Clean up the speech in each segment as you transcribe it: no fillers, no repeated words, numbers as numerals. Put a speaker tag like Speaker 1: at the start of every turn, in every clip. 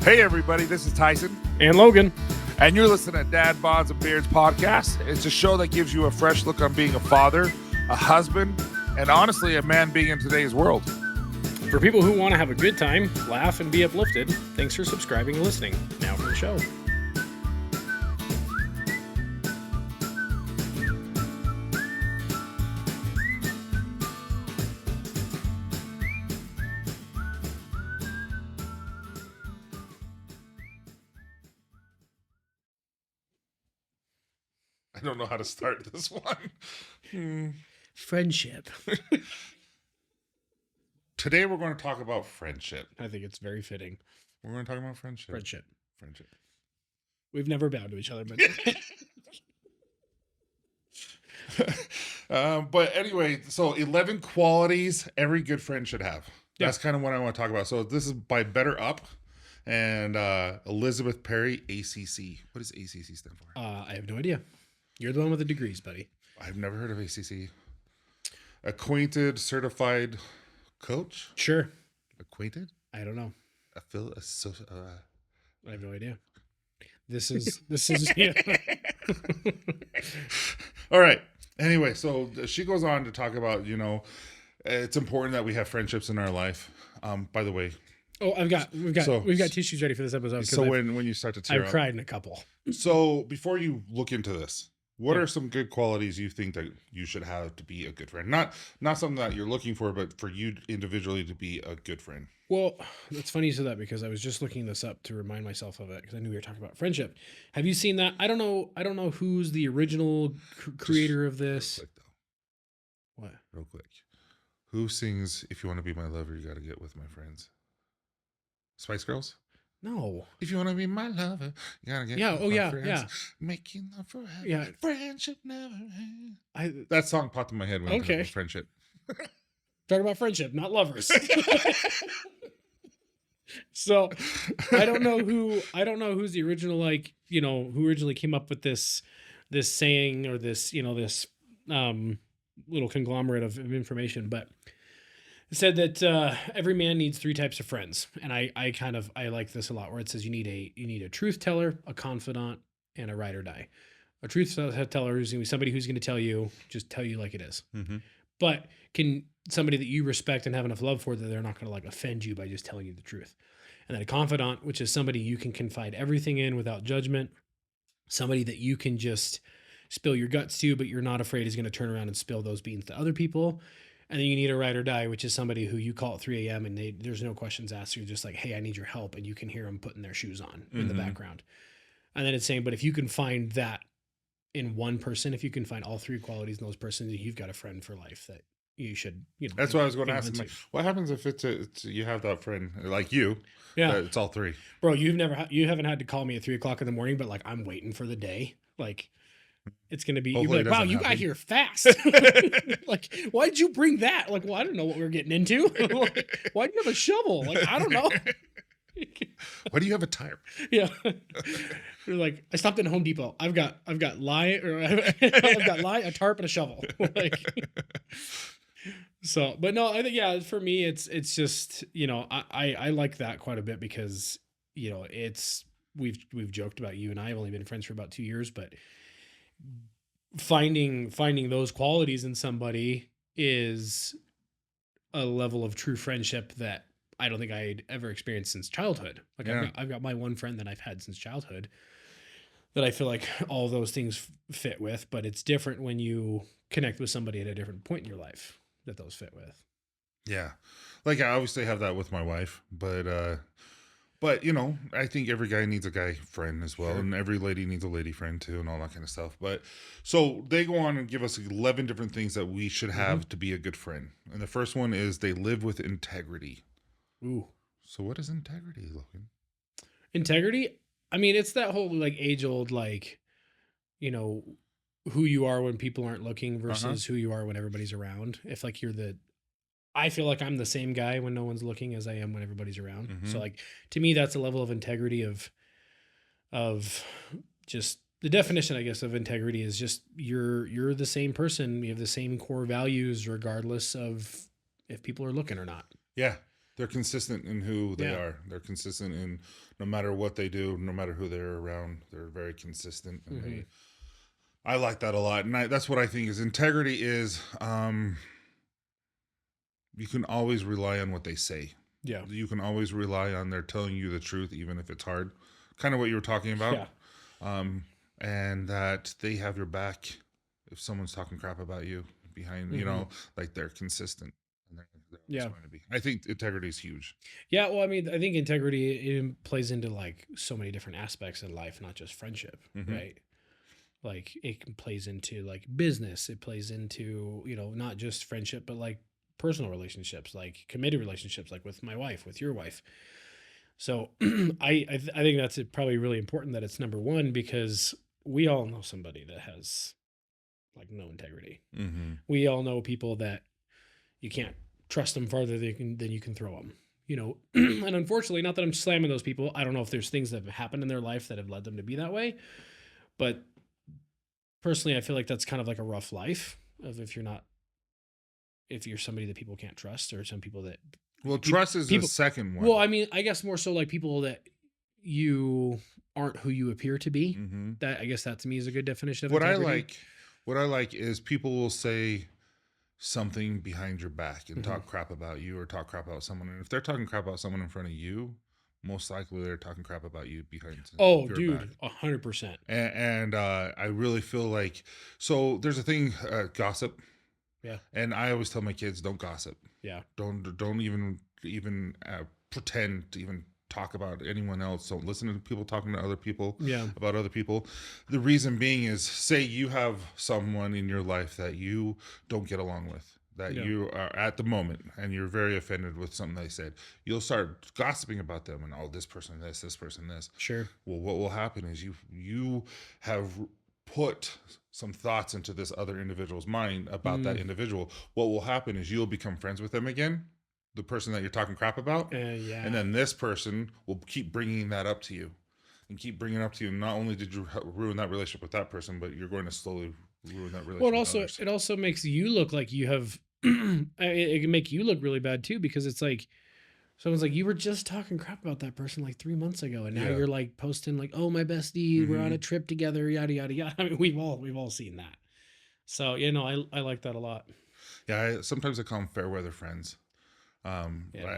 Speaker 1: Hey everybody, this is Tyson.
Speaker 2: And Logan.
Speaker 1: And you're listening to Dad, Bods, and Beards podcast. It's a show that gives you a fresh look on being a father, a husband, and honestly, a man being in today's world.
Speaker 2: For people who want to have a good time, laugh, and be uplifted, thanks for subscribing and listening. Now for the show.
Speaker 1: I don't know how to start this one.
Speaker 2: Friendship.
Speaker 1: Today we're going to talk about friendship.
Speaker 2: I think it's very fitting.
Speaker 1: We're going to talk about friendship.
Speaker 2: Friendship. We've never bowed to each other, but...
Speaker 1: But anyway, so 11 qualities every good friend should have.
Speaker 2: Yeah.
Speaker 1: That's kind of what I want to talk about. So this is by Better Up and Elizabeth Perry, ACC. What does ACC stand for?
Speaker 2: I have no idea. You're the one with the degrees, buddy.
Speaker 1: I've never heard of ACC. Acquainted Certified Coach?
Speaker 2: Sure.
Speaker 1: Acquainted?
Speaker 2: I don't know.
Speaker 1: I
Speaker 2: have no idea. This is yeah.
Speaker 1: All right. Anyway, so she goes on to talk about, it's important that we have friendships in our life. By the way.
Speaker 2: Oh, we've got tissues ready for this episode.
Speaker 1: So when you start to tear
Speaker 2: I've cried in a couple.
Speaker 1: So before you look into this, what are some good qualities you think that you should have to be a good friend? Not something that you're looking for, but for you individually to be a good friend.
Speaker 2: Well, it's funny you said that because I was just looking this up to remind myself of it because I knew we were talking about friendship. Have you seen that? I don't know who's the original creator of this.
Speaker 1: Real quick, though.
Speaker 2: What?
Speaker 1: Real quick. Who sings "If You Want to Be My Lover, You Got to Get With My Friends"? Spice Girls?
Speaker 2: No.
Speaker 1: If you want to be my lover, you gotta get
Speaker 2: with my
Speaker 1: friends.
Speaker 2: Yeah.
Speaker 1: Making love forever.
Speaker 2: Yeah.
Speaker 1: Friendship never ends. That song popped in my head when I was friendship.
Speaker 2: Talking about friendship, not lovers. So I don't know who's the original, who originally came up with this saying or this little conglomerate of information, but it said that every man needs 3 types of friends. And I like this a lot, where it says you need a truth teller, a confidant, and a ride or die. A truth teller is going to be somebody who's going to tell you like it is.
Speaker 1: Mm-hmm.
Speaker 2: But can somebody that you respect and have enough love for that they're not going to offend you by just telling you the truth. And then a confidant, which is somebody you can confide everything in without judgment. Somebody that you can just spill your guts to, but you're not afraid is going to turn around and spill those beans to other people. And then you need a ride or die, which is somebody who you call at 3 a.m. and there's no questions asked. You're just like, hey, I need your help. And you can hear them putting their shoes on in the background. And then it's saying, but if you can find that in one person, if you can find all 3 qualities in those persons, you've got a friend for life that you should,
Speaker 1: That's what I was going to ask. Like, what happens if it's you have that friend like you?
Speaker 2: Yeah.
Speaker 1: It's all 3.
Speaker 2: Bro, you haven't had to call me at 3 o'clock in the morning, but I'm waiting for the day. It's going to be, you'll be like, wow, you got here fast. Why'd you bring that? I don't know what we were getting into. Why'd you have a shovel? I don't know.
Speaker 1: Why do you have a tire?
Speaker 2: Yeah. You're like, I stopped in Home Depot. I've got lye, a tarp, and a shovel. So, but no, I think, for me, it's just, I like that quite a bit because, we've joked about you and I have only been friends for about 2 years, but finding those qualities in somebody is a level of true friendship that I don't think I'd ever experienced since childhood. I've got my one friend that I've had since childhood that I feel like all those things fit with, but it's different when you connect with somebody at a different point in your life that those fit with.
Speaker 1: Yeah. I obviously have that with my wife, but I think every guy needs a guy friend as well. Sure. And every lady needs a lady friend too, and all that kind of stuff. But so they go on and give us 11 different things that we should have to be a good friend. And the first one is they live with integrity.
Speaker 2: Ooh.
Speaker 1: So what is integrity, Logan?
Speaker 2: Integrity? I mean, it's that whole age old, who you are when people aren't looking versus who you are when everybody's around. If I feel like I'm the same guy when no one's looking as I am when everybody's around. Mm-hmm. So to me, that's a level of integrity of just the definition, I guess, of integrity is just you're the same person. You have the same core values regardless of if people are looking or not.
Speaker 1: Yeah. They're consistent in who they
Speaker 2: Yeah.
Speaker 1: are. They're consistent in no matter what they do, no matter who they're around. They're very consistent, and
Speaker 2: Hmm.
Speaker 1: I like that a lot. And that's what I think is integrity is. You can always rely on what they say.
Speaker 2: Yeah.
Speaker 1: You can always rely on they're telling you the truth, even if it's hard. Kind of what you were talking about.
Speaker 2: Yeah.
Speaker 1: Um, and that they have your back if someone's talking crap about you behind,
Speaker 2: Hmm.
Speaker 1: like they're consistent. And they're always
Speaker 2: Yeah.
Speaker 1: going to be. I think integrity is huge.
Speaker 2: Yeah. Well, I mean, I think integrity it plays into like so many different aspects in life, not just friendship,
Speaker 1: Mm-hmm.
Speaker 2: right? Like plays into like business. It plays into, not just friendship, but like personal relationships, like committed relationships, like with my wife, with your wife. So I think that's probably really important that it's number one because we all know somebody that has like no integrity.
Speaker 1: Mm-hmm.
Speaker 2: We all know people that you can't trust them farther than you can throw them. And unfortunately, not that I'm slamming those people. I don't know if there's things that have happened in their life that have led them to be that way, but personally, I feel like that's kind of like a rough life of if you're somebody that people can't trust or some people that
Speaker 1: Well, trust is the
Speaker 2: people.
Speaker 1: second one.
Speaker 2: Well, I mean, I guess more so like people that you aren't who you appear to be.
Speaker 1: Mm-hmm.
Speaker 2: That I guess that to me is a good definition of
Speaker 1: What I
Speaker 2: integrity.
Speaker 1: like, what I like is people will say something behind your back and
Speaker 2: Mhm.
Speaker 1: talk crap about you or talk crap about someone. And if they're talking crap about someone in front of you, most likely they're talking crap about you behind
Speaker 2: Oh,
Speaker 1: your back.
Speaker 2: dude, 100%.
Speaker 1: And I really feel like so. There's a thing, gossip,
Speaker 2: Yeah,
Speaker 1: and I always tell my kids, don't gossip.
Speaker 2: yeah,
Speaker 1: Don't even pretend to even talk about anyone else. Don't listen to people talking to other people
Speaker 2: yeah,
Speaker 1: about other people. The reason being is, say you have someone in your life that you don't get along with, that
Speaker 2: yeah.
Speaker 1: you are at the moment, and you're very offended with something they said. You'll start gossiping about them, and this person this person this.
Speaker 2: Sure.
Speaker 1: Well, what will happen is you have put some thoughts into this other individual's mind about that
Speaker 2: Mm,
Speaker 1: individual. What will happen is you'll become friends with them again, the person that you're talking crap about, and
Speaker 2: yeah.
Speaker 1: then this person will keep bringing that up to you and keep bringing it up to you. Not only did you ruin that relationship with that person, but you're going to slowly ruin that
Speaker 2: Well,
Speaker 1: relationship with others.
Speaker 2: it also makes you look like you have. It can make you look really bad too because it's like someone's like, you were just talking crap about that person like 3 months ago, and now
Speaker 1: Yeah.
Speaker 2: you're like posting like, oh, my bestie, we're on
Speaker 1: Mhm.
Speaker 2: a trip together, yada yada yada. I mean, we've all seen that. So I like that a lot.
Speaker 1: Yeah, sometimes I call them fair weather friends.
Speaker 2: Yeah,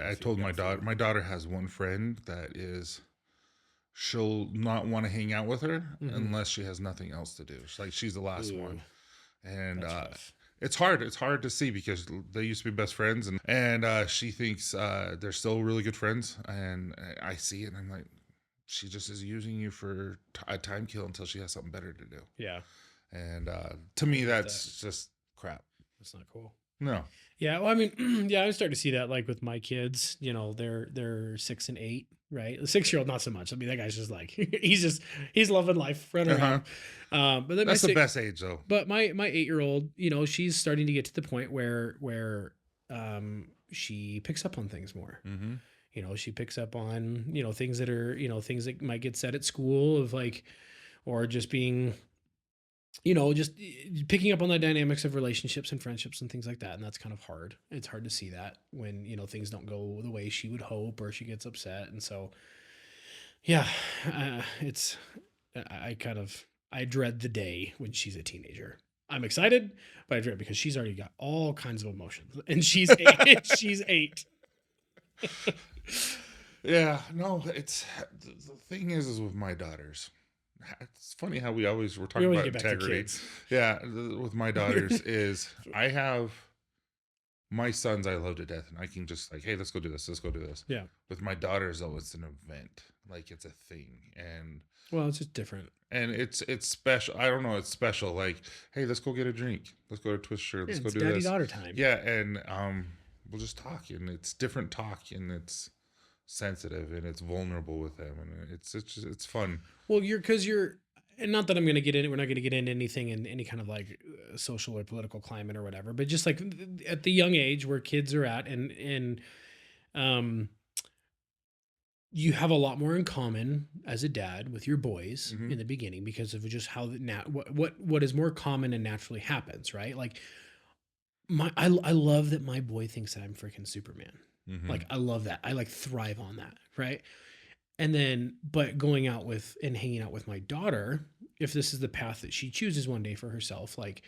Speaker 1: I told my daughter. My daughter has one friend that is. She'll not want to hang out with her
Speaker 2: Mm-hmm.
Speaker 1: unless she has nothing else to do. She's the last
Speaker 2: Ooh,
Speaker 1: one, and
Speaker 2: that's rough.
Speaker 1: it's hard. It's hard to see because they used to be best friends, and she thinks they're still really good friends. And I see it, and I'm like, she just is using you for a time kill until she has something better to do.
Speaker 2: Yeah,
Speaker 1: And to me,
Speaker 2: get
Speaker 1: that's just crap.
Speaker 2: that's not cool.
Speaker 1: No.
Speaker 2: Yeah, well, I mean, yeah, I starting to see that like with my kids. They're 6 and 8, right? The 6-year-old, not so much. I mean, that guy's just like he's loving life, running
Speaker 1: Uh-huh.
Speaker 2: around. But then
Speaker 1: That's the best age, though.
Speaker 2: but my 8-year-old, she's starting to get to the point where she picks up on things more.
Speaker 1: Mm-hmm.
Speaker 2: She picks up on things that are things that might get said at school of like, or just being just picking up on the dynamics of relationships and friendships and things like that. And that's kind of hard. It's hard to see that when, things don't go the way she would hope or she gets upset. And so, yeah, it's, I dread the day when she's a teenager. I'm excited, but I dread because she's already got all kinds of emotions and she's 8. She's 8.
Speaker 1: Yeah, no, the thing is with my daughters. It's funny how we always were
Speaker 2: We
Speaker 1: talking
Speaker 2: always
Speaker 1: about
Speaker 2: get back to
Speaker 1: integrity.
Speaker 2: kids.
Speaker 1: Yeah, with my daughters is I have my sons I love to death, and I can just like, hey, let's go do this, let's go do this.
Speaker 2: Yeah.
Speaker 1: With my daughters, though, it's an event, like it's a thing, and
Speaker 2: Well, it's just different.
Speaker 1: it's special. I don't know, it's special. Like, hey, let's go get a drink, let's go to Twister,
Speaker 2: Yeah,
Speaker 1: let's go
Speaker 2: it's
Speaker 1: do
Speaker 2: daddy
Speaker 1: this.
Speaker 2: daughter time.
Speaker 1: Yeah, and we'll just talk, and it's different talk, and it's sensitive and it's vulnerable with them, and it's fun.
Speaker 2: Well, you're, and not that I'm going to get in, we're not going to get into anything in any kind of like social or political climate or whatever, but just like at the young age where kids are at, um, you have a lot more in common as a dad with your boys
Speaker 1: Mhm.
Speaker 2: in the beginning because of just how what is more common and naturally happens, right? Like I love that my boy thinks that I'm freaking Superman.
Speaker 1: Mm-hmm.
Speaker 2: Like I love that. I like thrive on that, right? And then, but going out with and hanging out with my daughter, if this is the path that she chooses one day for herself, like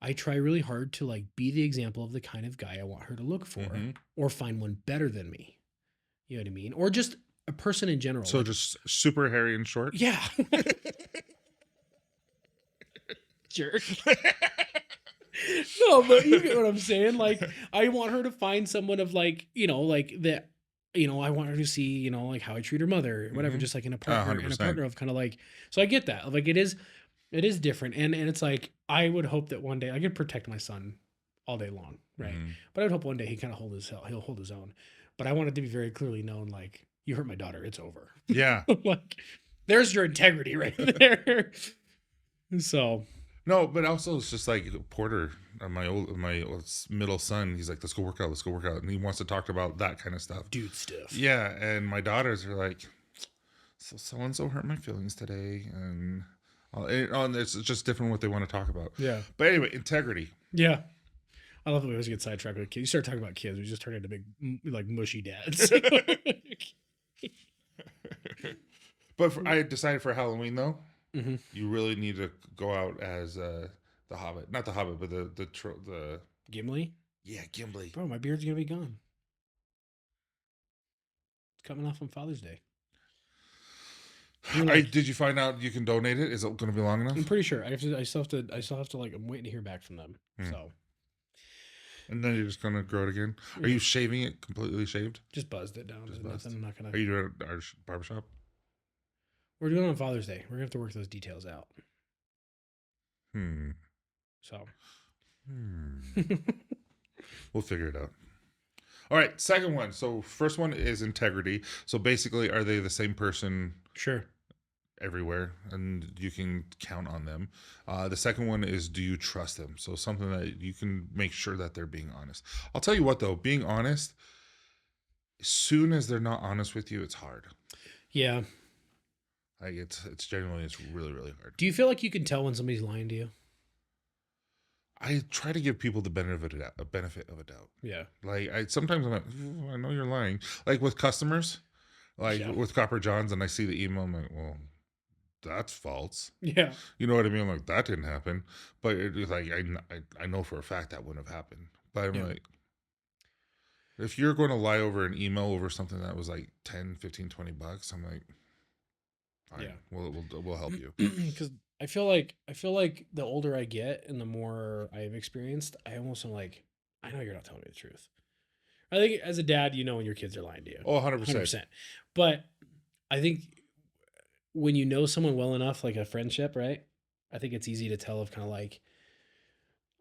Speaker 2: I try really hard to like be the example of the kind of guy I want her to look for
Speaker 1: Mm-hmm.
Speaker 2: or find one better than me. You know what I mean? Or just a person in general.
Speaker 1: So
Speaker 2: Like,
Speaker 1: just super hairy and short.
Speaker 2: yeah. Jerk. No, but you get what I'm saying. Like, I want her to find someone of like, like that, I want her to see, like how I treat her mother, whatever,
Speaker 1: Mm-hmm.
Speaker 2: just like in a partner,
Speaker 1: 100%.
Speaker 2: of kind of like, so I get that. Like it is different. And it's like, I would hope that one day I could protect my son all day long. Right.
Speaker 1: Mm-hmm.
Speaker 2: But I would hope one day he'll hold his own. But I want it to be very clearly known, like, you hurt my daughter, it's over.
Speaker 1: Yeah.
Speaker 2: Like, there's your integrity right there. So
Speaker 1: No, but also it's just like Porter, my middle son. He's like, let's go work out, and he wants to talk about that kind of stuff.
Speaker 2: dude stuff.
Speaker 1: Yeah, and my daughters are like, so and so hurt my feelings today, and it's just different what they want to talk about.
Speaker 2: Yeah.
Speaker 1: But anyway, integrity.
Speaker 2: Yeah. I love that we always get sidetracked with kids. You start talking about kids, we just turn into big, like, mushy dads.
Speaker 1: But I decided for Halloween though,
Speaker 2: Mhm.
Speaker 1: you really need to go out as the Hobbit, not the Hobbit, but the
Speaker 2: Gimli?
Speaker 1: yeah, Gimli.
Speaker 2: Bro, my beard's going to be gone. It's coming off on Father's Day.
Speaker 1: Did you find out you can donate it? Is it going to be long enough?
Speaker 2: I'm pretty sure. I still have to, like, I'm waiting to hear back from them. So.
Speaker 1: And then you're just going to grow it again? Are you shaving it completely shaved?
Speaker 2: Just buzzed it down. Just nothing. I'm not going
Speaker 1: Are
Speaker 2: to.
Speaker 1: you doing it at our barbershop?
Speaker 2: We're doing it on Father's Day. We're going to have to work those details out. So.
Speaker 1: We'll figure it out. All right, second one. So first one is integrity. So basically, are they the same person
Speaker 2: Sure.
Speaker 1: everywhere and you can count on them? The second one is, do you trust them? So something that you can make sure that they're being honest. I'll tell you what though, being honest, as soon as they're not honest with you, it's hard.
Speaker 2: Yeah.
Speaker 1: Like it's really, really hard.
Speaker 2: Do you feel like you can tell when somebody's lying to you?
Speaker 1: I try to give people the benefit of a doubt.
Speaker 2: Yeah.
Speaker 1: Like sometimes I'm like, I know you're lying. Like with customers, like with Copper Johns, and I see the email, I'm like, well, that's false.
Speaker 2: Yeah.
Speaker 1: You know what I mean? I'm like, that didn't happen. But it's like I know for a fact that wouldn't have happened. But I'm like, if you're going to lie over an email over something that was like 10, 15, 20 bucks, I'm like, fine, we'll help you.
Speaker 2: Because I feel like the older I get and the more I've experienced, I almost am like, I know you're not telling me the truth. I think as a dad, when your kids are lying to you.
Speaker 1: Oh, 100%.
Speaker 2: But I think when you know someone well enough, like a friendship, right? I think it's easy to tell of kind of like,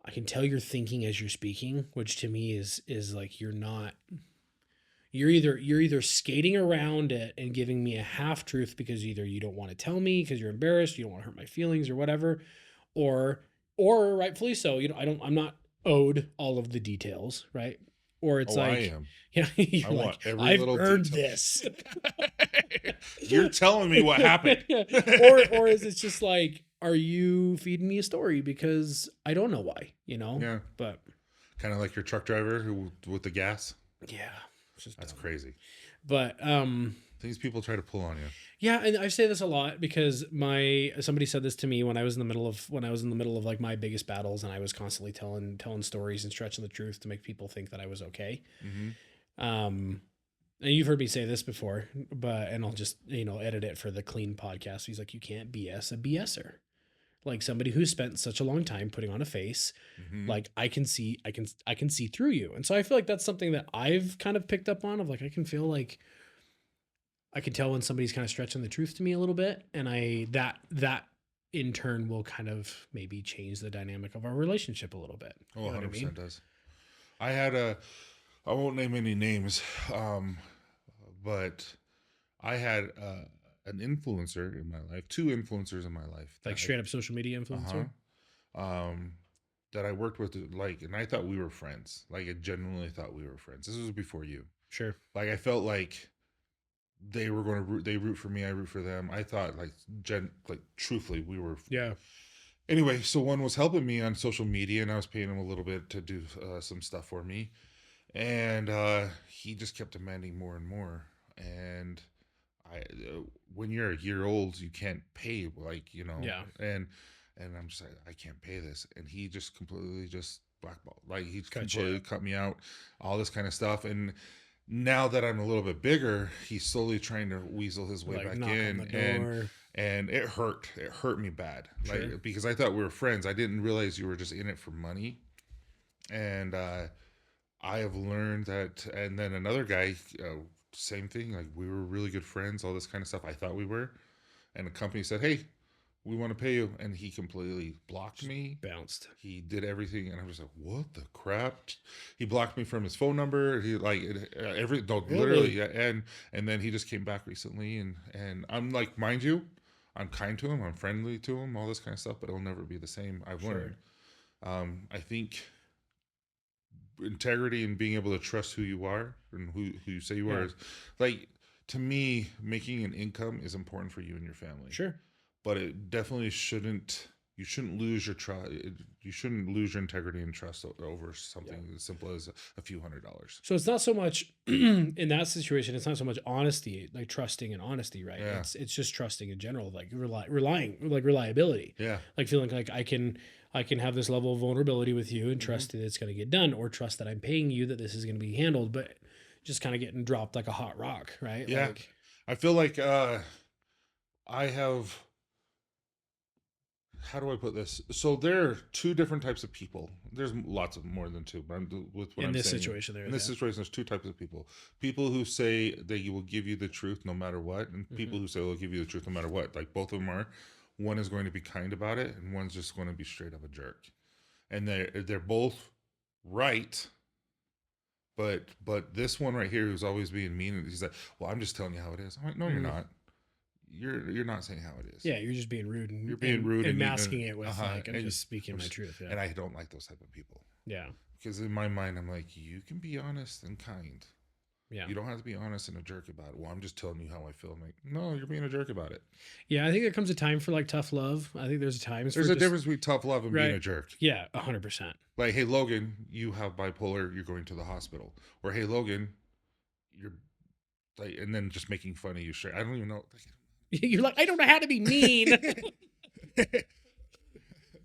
Speaker 2: I can tell you're thinking as you're speaking, which to me is like you're either skating around it and giving me a half truth because either you don't want to tell me because you're embarrassed, you don't want to hurt my feelings or whatever, or rightfully so, I'm not owed all of the details, right? Or it's
Speaker 1: I
Speaker 2: like,
Speaker 1: am.
Speaker 2: You're
Speaker 1: I
Speaker 2: like,
Speaker 1: want every
Speaker 2: I've
Speaker 1: little
Speaker 2: earned
Speaker 1: detail.
Speaker 2: this.
Speaker 1: You're telling me what happened.
Speaker 2: Or is it just like, are you feeding me a story because I don't know why,
Speaker 1: Yeah.
Speaker 2: But
Speaker 1: kind of like your truck driver who with the gas.
Speaker 2: Yeah.
Speaker 1: That's crazy.
Speaker 2: But
Speaker 1: these people try to pull on you.
Speaker 2: Yeah, and I say this a lot because somebody said this to me when I was in the middle of like my biggest battles, and I was constantly telling stories and stretching the truth to make people think that I was okay. And you've heard me say this before, and I'll just edit it for the clean podcast. He's like, you can't BS a BSer. Like somebody who's spent such a long time putting on a face, like I can see through you. And so I feel like that's something that I've kind of picked up on, of like, I can feel like I can tell when somebody's kind of stretching the truth to me a little bit. And that in turn will kind of maybe change the dynamic of our relationship a little bit.
Speaker 1: Oh, 100% does. I won't name any names, but I had, an influencer in my life, two influencers in my life,
Speaker 2: like straight up social media influencer,
Speaker 1: that I worked with, like, and I thought we were friends. Like, I genuinely thought we were friends. This was before you.
Speaker 2: Sure.
Speaker 1: Like, I felt like they were going to they root for me, I root for them. I thought like truthfully we were.
Speaker 2: Yeah.
Speaker 1: Anyway, so one was helping me on social media, and I was paying him a little bit to do some stuff for me. And he just kept demanding more and more. And when you're a year old, you can't pay, like,
Speaker 2: Yeah.
Speaker 1: and I'm just like, I can't pay this. And he just completely just blackballed. Like, he
Speaker 2: Cut you
Speaker 1: completely
Speaker 2: out.
Speaker 1: cut me out, all this kind of stuff. And now that I'm a little bit bigger, he's slowly trying to weasel his way
Speaker 2: Like
Speaker 1: back
Speaker 2: knock on the
Speaker 1: in.
Speaker 2: door.
Speaker 1: And it hurt. It hurt me bad.
Speaker 2: Sure.
Speaker 1: Like, because I thought we were friends. I didn't realize you were just in it for money. And I have learned that. And then another guy, same thing. Like, we were really good friends, all this kind of stuff. I thought we were. And the company said, "Hey, we want to pay you," and he completely blocked
Speaker 2: Just
Speaker 1: me.
Speaker 2: bounced.
Speaker 1: He did everything, and I was like, "What the crap?" He blocked me from his phone number. He like every no, literally,
Speaker 2: Really?
Speaker 1: yeah. And then he just came back recently, and I'm like, mind you, I'm kind to him, I'm friendly to him, all this kind of stuff, but it'll never be the same. I've learned.
Speaker 2: Sure.
Speaker 1: I think integrity and being able to trust who you are and who you say you are
Speaker 2: Yeah.
Speaker 1: is, like, to me, making an income is important for you and your family,
Speaker 2: Sure.
Speaker 1: but it definitely shouldn't. You shouldn't lose your trust. You shouldn't lose your integrity and trust over
Speaker 2: Yeah.
Speaker 1: something as simple as a few $100s.
Speaker 2: So it's not so much in that situation. It's not so much honesty, like trusting and honesty, right?
Speaker 1: Yeah,
Speaker 2: It's just trusting in general, like relying, like reliability,
Speaker 1: yeah,
Speaker 2: like feeling like I can have this level of vulnerability with you and
Speaker 1: hmm
Speaker 2: trust that it's going to get done, or trust that I'm paying you that this is going to be handled, but just kind of getting dropped like a hot rock, right?
Speaker 1: yeah.
Speaker 2: Like,
Speaker 1: I feel like I have. How do I put this? So there are two different types of people. There's lots of more than two, but with what
Speaker 2: in
Speaker 1: I'm
Speaker 2: this
Speaker 1: saying.
Speaker 2: situation, there
Speaker 1: In
Speaker 2: is,
Speaker 1: this
Speaker 2: yeah.
Speaker 1: situation, there's two types of people: people who say they will give you the truth no matter what, and
Speaker 2: Hmm.
Speaker 1: people who say they'll give you the truth no matter what. Like, both of them are. One is going to be kind about it, and one's just going to be straight up a jerk. And they're both right, but this one right here, who's always being mean, he's like, "Well, I'm just telling you how it is." I'm like, "No, you're
Speaker 2: Hmm.
Speaker 1: not. You're not saying how it is.
Speaker 2: Yeah, you're just being rude
Speaker 1: You're being rude
Speaker 2: and
Speaker 1: and
Speaker 2: masking it with like I'm
Speaker 1: and
Speaker 2: just speaking
Speaker 1: I'm
Speaker 2: my
Speaker 1: just,
Speaker 2: truth. Yeah,
Speaker 1: and I don't like those type of people,
Speaker 2: yeah,
Speaker 1: because in my mind I'm like, you can be honest and kind.
Speaker 2: yeah.
Speaker 1: You don't have to be honest and a jerk about it. Well, I'm just telling you how I feel. I'm like, no, you're being a jerk about it.
Speaker 2: Yeah, I think there comes a time for like tough love. I think there's times for
Speaker 1: There's a
Speaker 2: just
Speaker 1: difference between tough love and being
Speaker 2: right.
Speaker 1: a jerk.
Speaker 2: Yeah, 100%.
Speaker 1: Like, hey Logan, you have bipolar. You're going to the hospital. Or, hey Logan, you're like, and then just making fun of you. Straight. I don't even know.
Speaker 2: You're like, I don't know how to be mean.
Speaker 1: but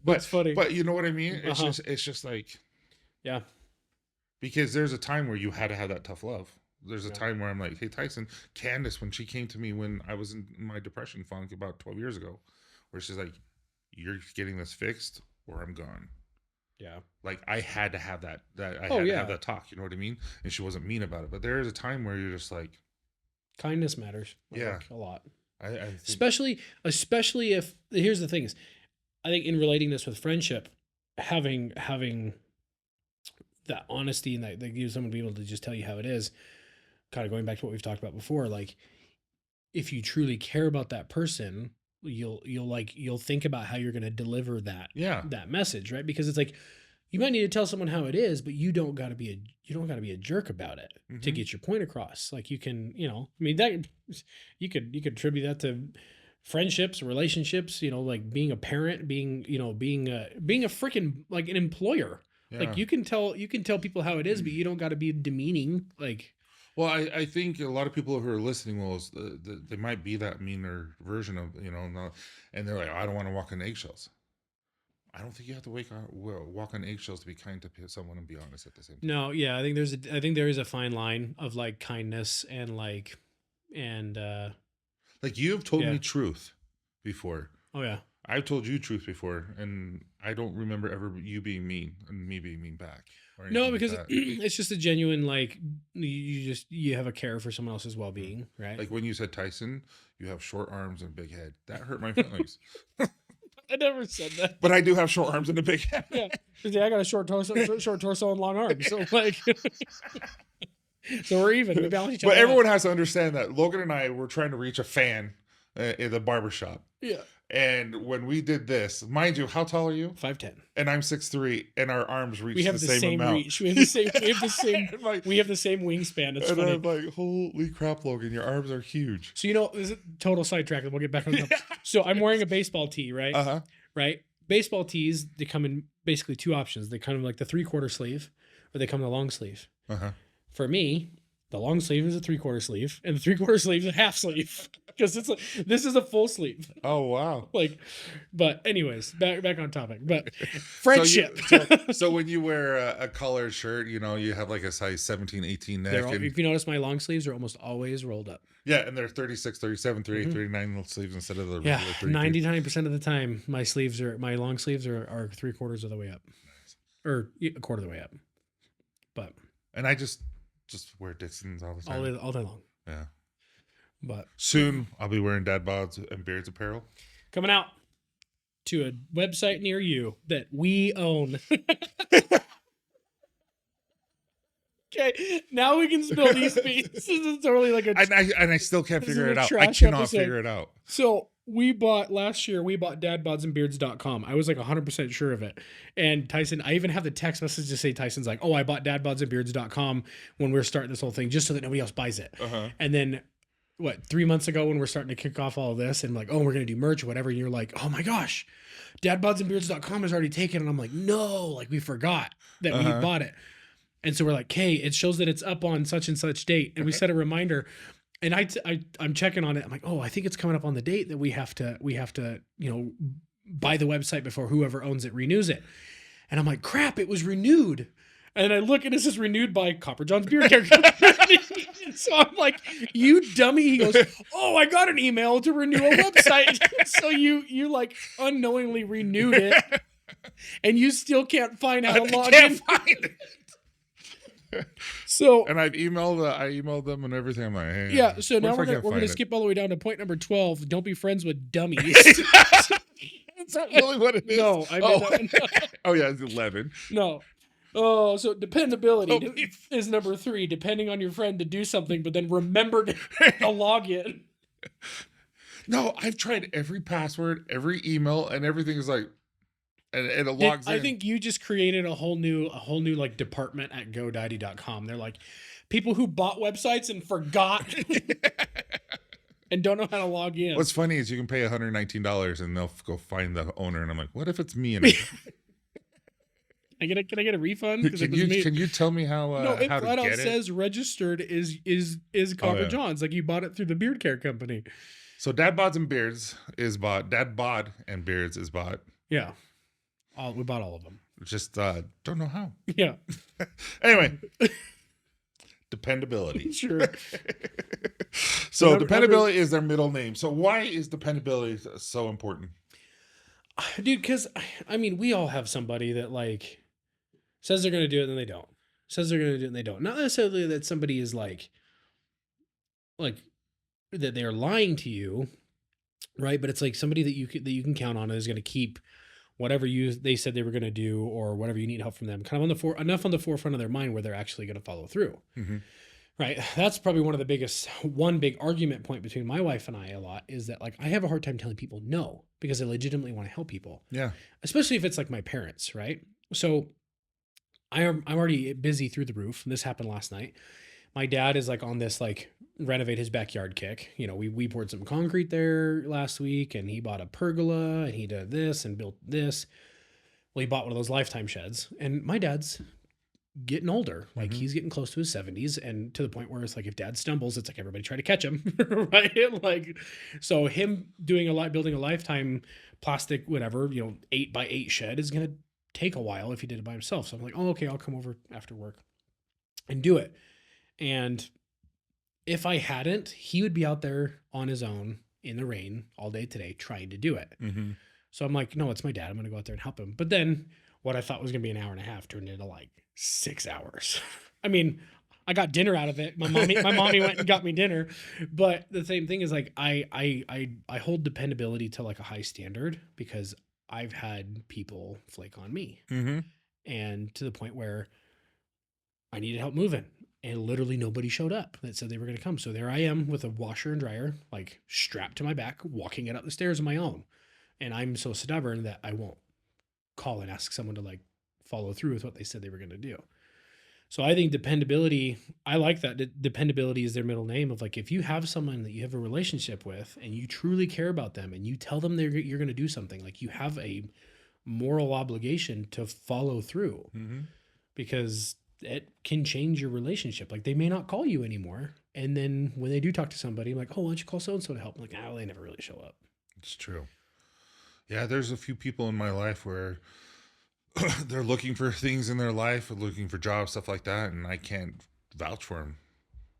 Speaker 2: That's funny.
Speaker 1: but you know what I mean?
Speaker 2: Uh-huh.
Speaker 1: It's just like,
Speaker 2: Yeah.
Speaker 1: because there's a time where you had to have that tough love. There's a
Speaker 2: Yeah.
Speaker 1: time where I'm like, hey Tyson, Candace, when she came to me when I was in my depression funk about 12 years ago, where she's like, you're getting this fixed or I'm gone.
Speaker 2: Yeah.
Speaker 1: Like, I had to have that I
Speaker 2: Oh
Speaker 1: had to have
Speaker 2: yeah.
Speaker 1: that talk, you know what I mean? And she wasn't mean about it. But there is a time where you're just like,
Speaker 2: Kindness matters. I
Speaker 1: yeah,
Speaker 2: think a lot.
Speaker 1: I think,
Speaker 2: Especially if here's the thing is, I think in relating this with friendship, having that honesty and that gives someone to be able to just tell you how it is, kind of going back to what we've talked about before, like if you truly care about that person, you'll think about how you're going to deliver
Speaker 1: yeah.
Speaker 2: that message, right? Because it's like you might need to tell someone how it is, but you don't got to be a jerk about it to
Speaker 1: hmm
Speaker 2: get your point across. Like you can, I mean that you could attribute that to friendships, relationships, like being a parent, being a freaking like an employer. Like
Speaker 1: Yeah.
Speaker 2: you can tell people how it is, but you don't got to be demeaning. Like
Speaker 1: Well, I think a lot of people who are listening will, they might be that meaner version of, and they're like, I don't want to walk on eggshells. I don't think you have to walk on eggshells to be kind to someone and be honest at the same time.
Speaker 2: no, yeah, I think there is a fine line of like kindness and like and
Speaker 1: Like, you have told
Speaker 2: yeah.
Speaker 1: me truth before.
Speaker 2: Oh yeah.
Speaker 1: I've told you truth before, and I don't remember ever you being mean and me being mean back or
Speaker 2: No,
Speaker 1: anything like
Speaker 2: because
Speaker 1: that.
Speaker 2: it's just a genuine like you have a care for someone else's well
Speaker 1: Mm.
Speaker 2: being, right?
Speaker 1: Like when you said, Tyson, you have short arms and a big head. That hurt my feelings.
Speaker 2: I never said that.
Speaker 1: But I do have short arms and a big head.
Speaker 2: Yeah, 'cause, yeah, I got a short torso and long arms, so like, so we're even. We balance each other
Speaker 1: But
Speaker 2: out.
Speaker 1: everyone has to understand that Logan and I were trying to reach a fan in the barbershop.
Speaker 2: Yeah,
Speaker 1: And when we did this, mind you, how tall are you?
Speaker 2: 5'10".
Speaker 1: And I'm 6'3", and our arms reach
Speaker 2: We have
Speaker 1: the same amount.
Speaker 2: reach. We have the same. We have the same.
Speaker 1: And like,
Speaker 2: We have the same wingspan. It's
Speaker 1: and
Speaker 2: funny.
Speaker 1: I'm like, holy crap, Logan, your arms are huge.
Speaker 2: So this is a total sidetrack. We'll get back on the. So I'm wearing a baseball tee, right?
Speaker 1: Uh-huh.
Speaker 2: Right. Baseball tees, they come in basically two options. They come in like the 3/4 sleeve, or they come in the long sleeve.
Speaker 1: Uh-huh.
Speaker 2: For me, the long sleeve is a 3/4 sleeve, and the 3/4 sleeve is a half sleeve because this is a full sleeve.
Speaker 1: Oh, wow.
Speaker 2: Like, but anyways, back on topic. But
Speaker 1: So you
Speaker 2: friendship.
Speaker 1: so when you wear a collared shirt, you have like a size 17, 18 neck. And,
Speaker 2: If you notice, my long sleeves are almost always rolled up.
Speaker 1: yeah, and they're 36, 37, 38, 39 little sleeves instead of the
Speaker 2: Yeah,
Speaker 1: regular 32.
Speaker 2: 99% of the time, my long sleeves are 3/4 of the way up, or a quarter of the way up. But
Speaker 1: And I just wear Dixons all the time.
Speaker 2: all day long.
Speaker 1: Yeah.
Speaker 2: But
Speaker 1: Soon I'll be wearing Dad Bods and Beards apparel.
Speaker 2: coming out to a website near you that we own. Okay, now we can spill these beans. This is totally like a.
Speaker 1: And I still can't
Speaker 2: This is
Speaker 1: figure
Speaker 2: a
Speaker 1: it out. I
Speaker 2: trash
Speaker 1: cannot
Speaker 2: episode.
Speaker 1: figure it out.
Speaker 2: So last year, we bought dadbodsandbeards.com. I was like 100% sure of it. And Tyson, I even have the text message to say Tyson's like, oh, I bought dadbodsandbeards.com when we were starting this whole thing just so that nobody else buys it.
Speaker 1: Uh-huh.
Speaker 2: And then 3 months ago when we're starting to kick off all of this and like, oh, we're going to do merch or whatever. And you're like, oh my gosh, dadbodsandbeards.com is already taken. And I'm like, no, like we forgot that we bought it. And so we're like, hey, it shows that it's up on such and such date. And we set a reminder. And I'm checking on it. I'm like, oh, I think it's coming up on the date that we have to, buy the website before whoever owns it renews it. And I'm like, crap, it was renewed. And I look and it says renewed by Copper John's Beard Care Company. And so I'm like, you dummy. He goes, oh, I got an email to renew a website. So you like unknowingly renewed it. And you still can't find how to log in.
Speaker 1: Find it.
Speaker 2: So
Speaker 1: and I emailed them and everything. I'm like, hey,
Speaker 2: yeah. So now we're gonna skip all the way down to point number 12. Don't be friends with dummies.
Speaker 1: Is that really what it is?
Speaker 2: No, I made that one.
Speaker 1: Oh yeah, it's 11.
Speaker 2: No. Oh, so dependability is number 3. Depending on your friend to do something, but then remember to log in.
Speaker 1: No, I've tried every password, every email, and everything is like. And it logs in.
Speaker 2: I think you just created a whole new like department at GoDaddy.com. They're like people who bought websites and forgot and don't know how to log in.
Speaker 1: What's funny is you can pay $119 and they'll go find the owner. And I'm like, what if it's me? And
Speaker 2: can I get a refund?
Speaker 1: Can you tell me how?
Speaker 2: No, it
Speaker 1: how to
Speaker 2: flat out
Speaker 1: get
Speaker 2: says registered is Copper John's. Like you bought it through the beard care company.
Speaker 1: So Dad Bods and Beards is bought. Dad Bod and Beards is bought.
Speaker 2: Yeah. We bought all of them.
Speaker 1: Just don't know how.
Speaker 2: Yeah.
Speaker 1: Anyway, dependability.
Speaker 2: Sure.
Speaker 1: So dependability is their middle name. So why is dependability so important?
Speaker 2: Dude, because I mean, we all have somebody that like says they're going to do it and then they don't. Says they're going to do it and they don't. Not necessarily that somebody is like that they're lying to you, right? But it's like somebody that you can count on is going to keep whatever they said they were going to do or whatever you need help from them kind of enough on the forefront of their mind where they're actually going to follow through. Mm-hmm. Right. That's probably one big argument point between my wife and I a lot is that like, I have a hard time telling people no, because I legitimately want to help people.
Speaker 1: Yeah.
Speaker 2: Especially if it's like my parents. Right. So I'm already busy through the roof. This happened last night. My dad is like on this, like renovate his backyard kick. You know, we poured some concrete there last week and he bought a pergola and he did this and built this. Well, he bought one of those lifetime sheds and my dad's getting older. Like he's getting close to his 70s and to the point where it's like, if dad stumbles, it's like everybody try to catch him. Right. Like, so him building a lifetime plastic, whatever, 8x8 shed is going to take a while if he did it by himself. So I'm like, oh, okay, I'll come over after work and do it. And if I hadn't, he would be out there on his own in the rain all day today trying to do it. Mm-hmm. So I'm like, no, it's my dad. I'm going to go out there and help him. But then what I thought was going to be an hour and a half turned into like 6 hours. I mean, I got dinner out of it. My mommy went and got me dinner. But the same thing is like, I hold dependability to like a high standard because I've had people flake on me. Mm-hmm. And to the point where I needed help moving. And literally nobody showed up that said they were going to come. So there I am with a washer and dryer, like strapped to my back, walking it up the stairs on my own. And I'm so stubborn that I won't call and ask someone to like follow through with what they said they were going to do. So I think dependability, I like that. Dependability is their middle name of like, if you have someone that you have a relationship with and you truly care about them and you tell them you're going to do something, like you have a moral obligation to follow through. Mm-hmm. Because it can change your relationship. Like they may not call you anymore. And then when they do talk to somebody, I'm like, oh, why don't you call so-and-so to help? I'm like, oh, they never really show up.
Speaker 1: It's true. Yeah, there's a few people in my life where they're looking for things in their life, looking for jobs, stuff like that, and I can't vouch for them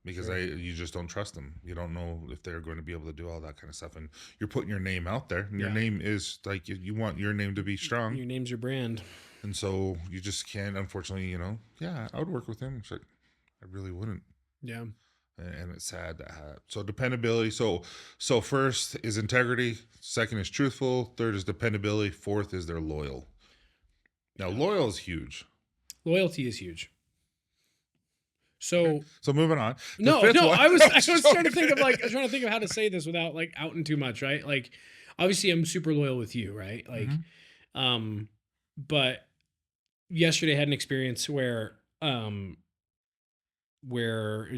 Speaker 1: because
Speaker 2: Sure.
Speaker 1: you just don't trust them. You don't know if they're going to be able to do all that kind of stuff, and you're putting your name out there, and your
Speaker 2: Yeah.
Speaker 1: name is like you want your name to be strong,
Speaker 2: Your name's your brand.
Speaker 1: and so you just can't. Unfortunately, yeah, I would work with him. It's like I really wouldn't.
Speaker 2: Yeah.
Speaker 1: And it's sad that so dependability. So first is integrity, second is truthful, third is dependability, fourth is they're loyal. Now
Speaker 2: Yeah.
Speaker 1: loyal is huge.
Speaker 2: Loyalty is huge. So
Speaker 1: So moving on, the
Speaker 2: no,
Speaker 1: fifth
Speaker 2: no,
Speaker 1: one.
Speaker 2: I was trying to think of like I was trying to think of how to say this without like outing too much, right? Like obviously I'm super loyal with you, right? Like
Speaker 1: Mhm.
Speaker 2: um but yesterday I had an experience where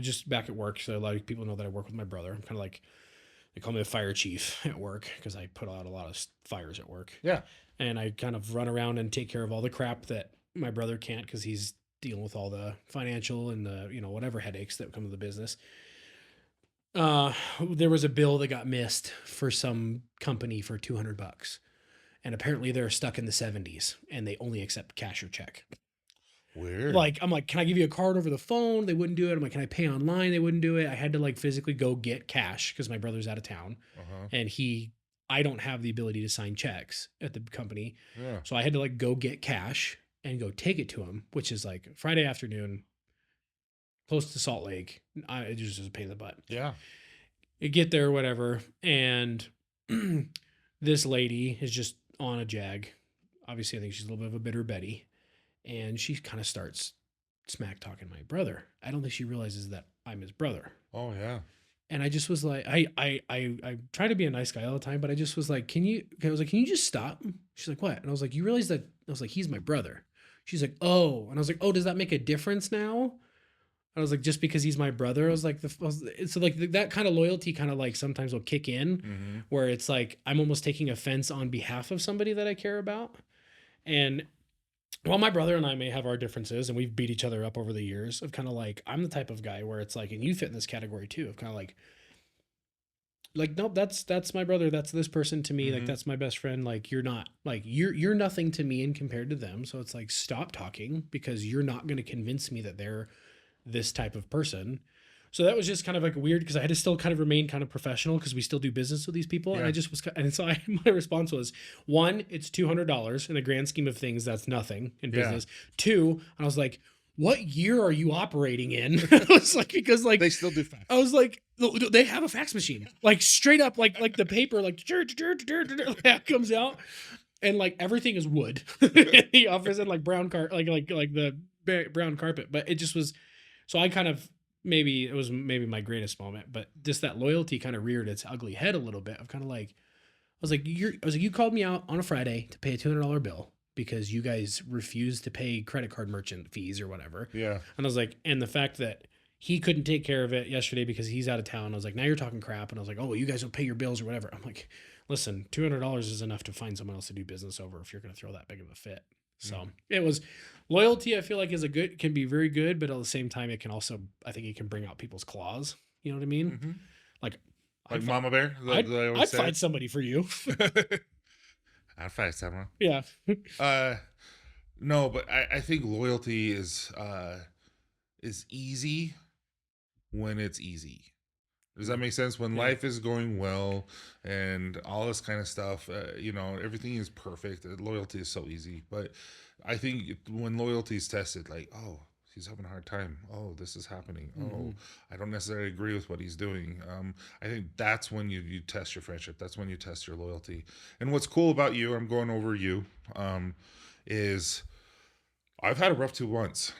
Speaker 2: just back at work, so a lot of people know that I work with my brother. I'm kind of like they call me a fire chief at work because I put out a lot of fires at work.
Speaker 1: Yeah.
Speaker 2: And I kind of run around and take care of all the crap that my brother can't because he's dealing with all the financial and the whatever headaches that come with the business. There was a bill that got missed for some company for $200, and apparently they're stuck in the 70s and they only accept cash or check.
Speaker 1: Weird.
Speaker 2: Like I'm like, can I give you a card over the phone? They wouldn't do it. I'm like, can I pay online? They wouldn't do it. I had to like physically go get cash because my brother's out of town,
Speaker 1: Uh-huh.
Speaker 2: and I don't have the ability to sign checks at the company.
Speaker 1: Yeah.
Speaker 2: So I had to like go get cash and go take it to him, which is like Friday afternoon, close to Salt Lake. It just was a pain in the butt.
Speaker 1: Yeah.
Speaker 2: You get there, whatever, and this lady is just on a jag. Obviously, I think she's a little bit of a bitter Betty, and she kind of starts smack talking my brother. I don't think she realizes that I'm his brother.
Speaker 1: Oh yeah.
Speaker 2: And I just was like, I try to be a nice guy all the time, but I just was like, I was like, can you just stop? She's like, what? And I was like, you realize that? I was like, he's my brother. She's like, oh. And I was like, oh, does that make a difference now? I was like, just because he's my brother, I was like, so like that kind of loyalty kind of like sometimes will kick in
Speaker 1: Mm-hmm.
Speaker 2: where it's like, I'm almost taking offense on behalf of somebody that I care about. And while my brother and I may have our differences and we've beat each other up over the years of kind of like, I'm the type of guy where it's like, and you fit in this category too, of kind of like, nope, that's my brother. That's this person to me. Like,
Speaker 1: Mm-hmm.
Speaker 2: that's my best friend. Like, you're not like, you're nothing to me and compared to them. So it's like, stop talking because you're not going to convince me that they're this type of person. So that was just kind of like weird because I had to still kind of remain kind of professional because we still do business with these people. And
Speaker 1: Yeah.
Speaker 2: I just was, and so my response was one, it's $200 in the grand scheme of things. That's nothing in
Speaker 1: Yeah.
Speaker 2: business. Two, and I was like, what year are you operating in? I was like, because like,
Speaker 1: They still do fax.
Speaker 2: I was like, they have a fax machine, like straight up, like the paper, like that comes out, and like everything is wood in the office and like brown like the brown carpet. But it just was, so I kind of maybe it was maybe my greatest moment, but just that loyalty kind of reared its ugly head a little bit. Of kind of like, I was like, you called me out on a Friday to pay a $200 bill because you guys refused to pay credit card merchant fees or whatever.
Speaker 1: Yeah.
Speaker 2: And I was like, and the fact that he couldn't take care of it yesterday because he's out of town. I was like, now you're talking crap. And I was like, oh, well, you guys don't pay your bills or whatever. I'm like, listen, $200 is enough to find someone else to do business over if you're going to throw that big of a fit. So it was loyalty. I feel like can be very good, but at the same time, it can also, I think it can bring out people's claws. You know what I mean?
Speaker 1: Mm-hmm.
Speaker 2: Like,
Speaker 1: Like Mama Bear.
Speaker 2: I'd fight somebody for you.
Speaker 1: I'd fight someone.
Speaker 2: Yeah.
Speaker 1: No, but I think loyalty is easy when it's easy. Does that make sense? When
Speaker 2: Yeah.
Speaker 1: life is going well and all this kind of stuff, everything is perfect. Loyalty is so easy. But I think when loyalty is tested, like, oh, he's having a hard time. Oh, this is happening. Oh,
Speaker 2: Mhm.
Speaker 1: I don't necessarily agree with what he's doing. I think that's when you test your friendship. That's when you test your loyalty. And what's cool about you, I'm going over you, is I've had a rough 2 months.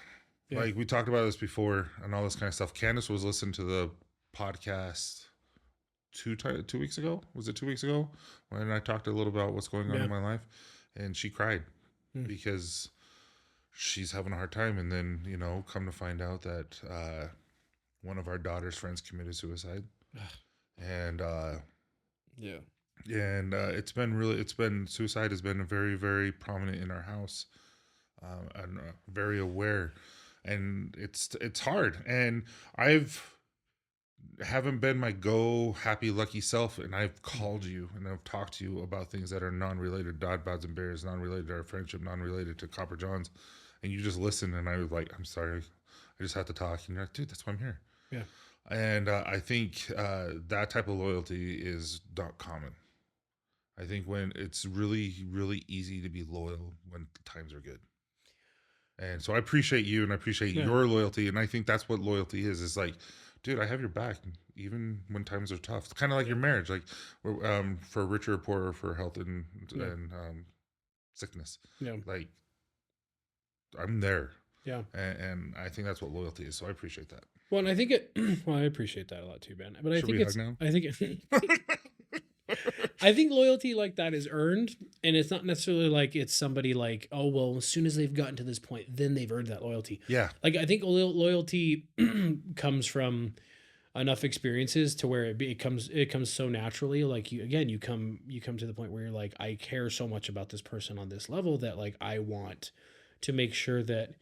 Speaker 2: Yeah.
Speaker 1: Like we talked about this before and all this kind of stuff. Candace was listening to the podcast 2 weeks ago. Was it 2 weeks ago when I talked a little about what's going on
Speaker 2: Yeah.
Speaker 1: in my life, and she cried
Speaker 2: Hmm.
Speaker 1: because she's having a hard time. And then come to find out that one of our daughter's friends committed suicide, and
Speaker 2: Yeah.
Speaker 1: suicide has been very very prominent in our house, and very aware. and it's hard. And I've haven't been my go happy lucky self, and I've called you and I've talked to you about things that are non-related, dad bods and bears, non-related to our friendship, non-related to Copper Johns, and you just listen. And I was like, I'm sorry, I just had to talk. And you're like, dude, that's why I'm here.
Speaker 2: Yeah.
Speaker 1: And I think that type of loyalty is not common. I think when it's really really easy to be loyal when times are good. And so I appreciate you, and I appreciate
Speaker 2: Yeah.
Speaker 1: your loyalty. And I think that's what loyalty is like, dude, I have your back even when times are tough. Kind of like your marriage, like for richer or poorer, for health and
Speaker 2: Yeah.
Speaker 1: and sickness.
Speaker 2: Yeah.
Speaker 1: Like I'm there.
Speaker 2: Yeah.
Speaker 1: And I think that's what loyalty is. So I appreciate that.
Speaker 2: Well, and I think well, I appreciate that a lot too, Ben. But I
Speaker 1: Should
Speaker 2: think
Speaker 1: we
Speaker 2: it's,
Speaker 1: hug now?
Speaker 2: I think, I think loyalty like that is earned, and it's not necessarily like it's somebody like, oh, well, as soon as they've gotten to this point, then they've earned that loyalty.
Speaker 1: Yeah.
Speaker 2: Like I think loyalty comes from enough experiences to where it comes so naturally. Like you come to the point where you're like, I care so much about this person on this level that like I want to make sure that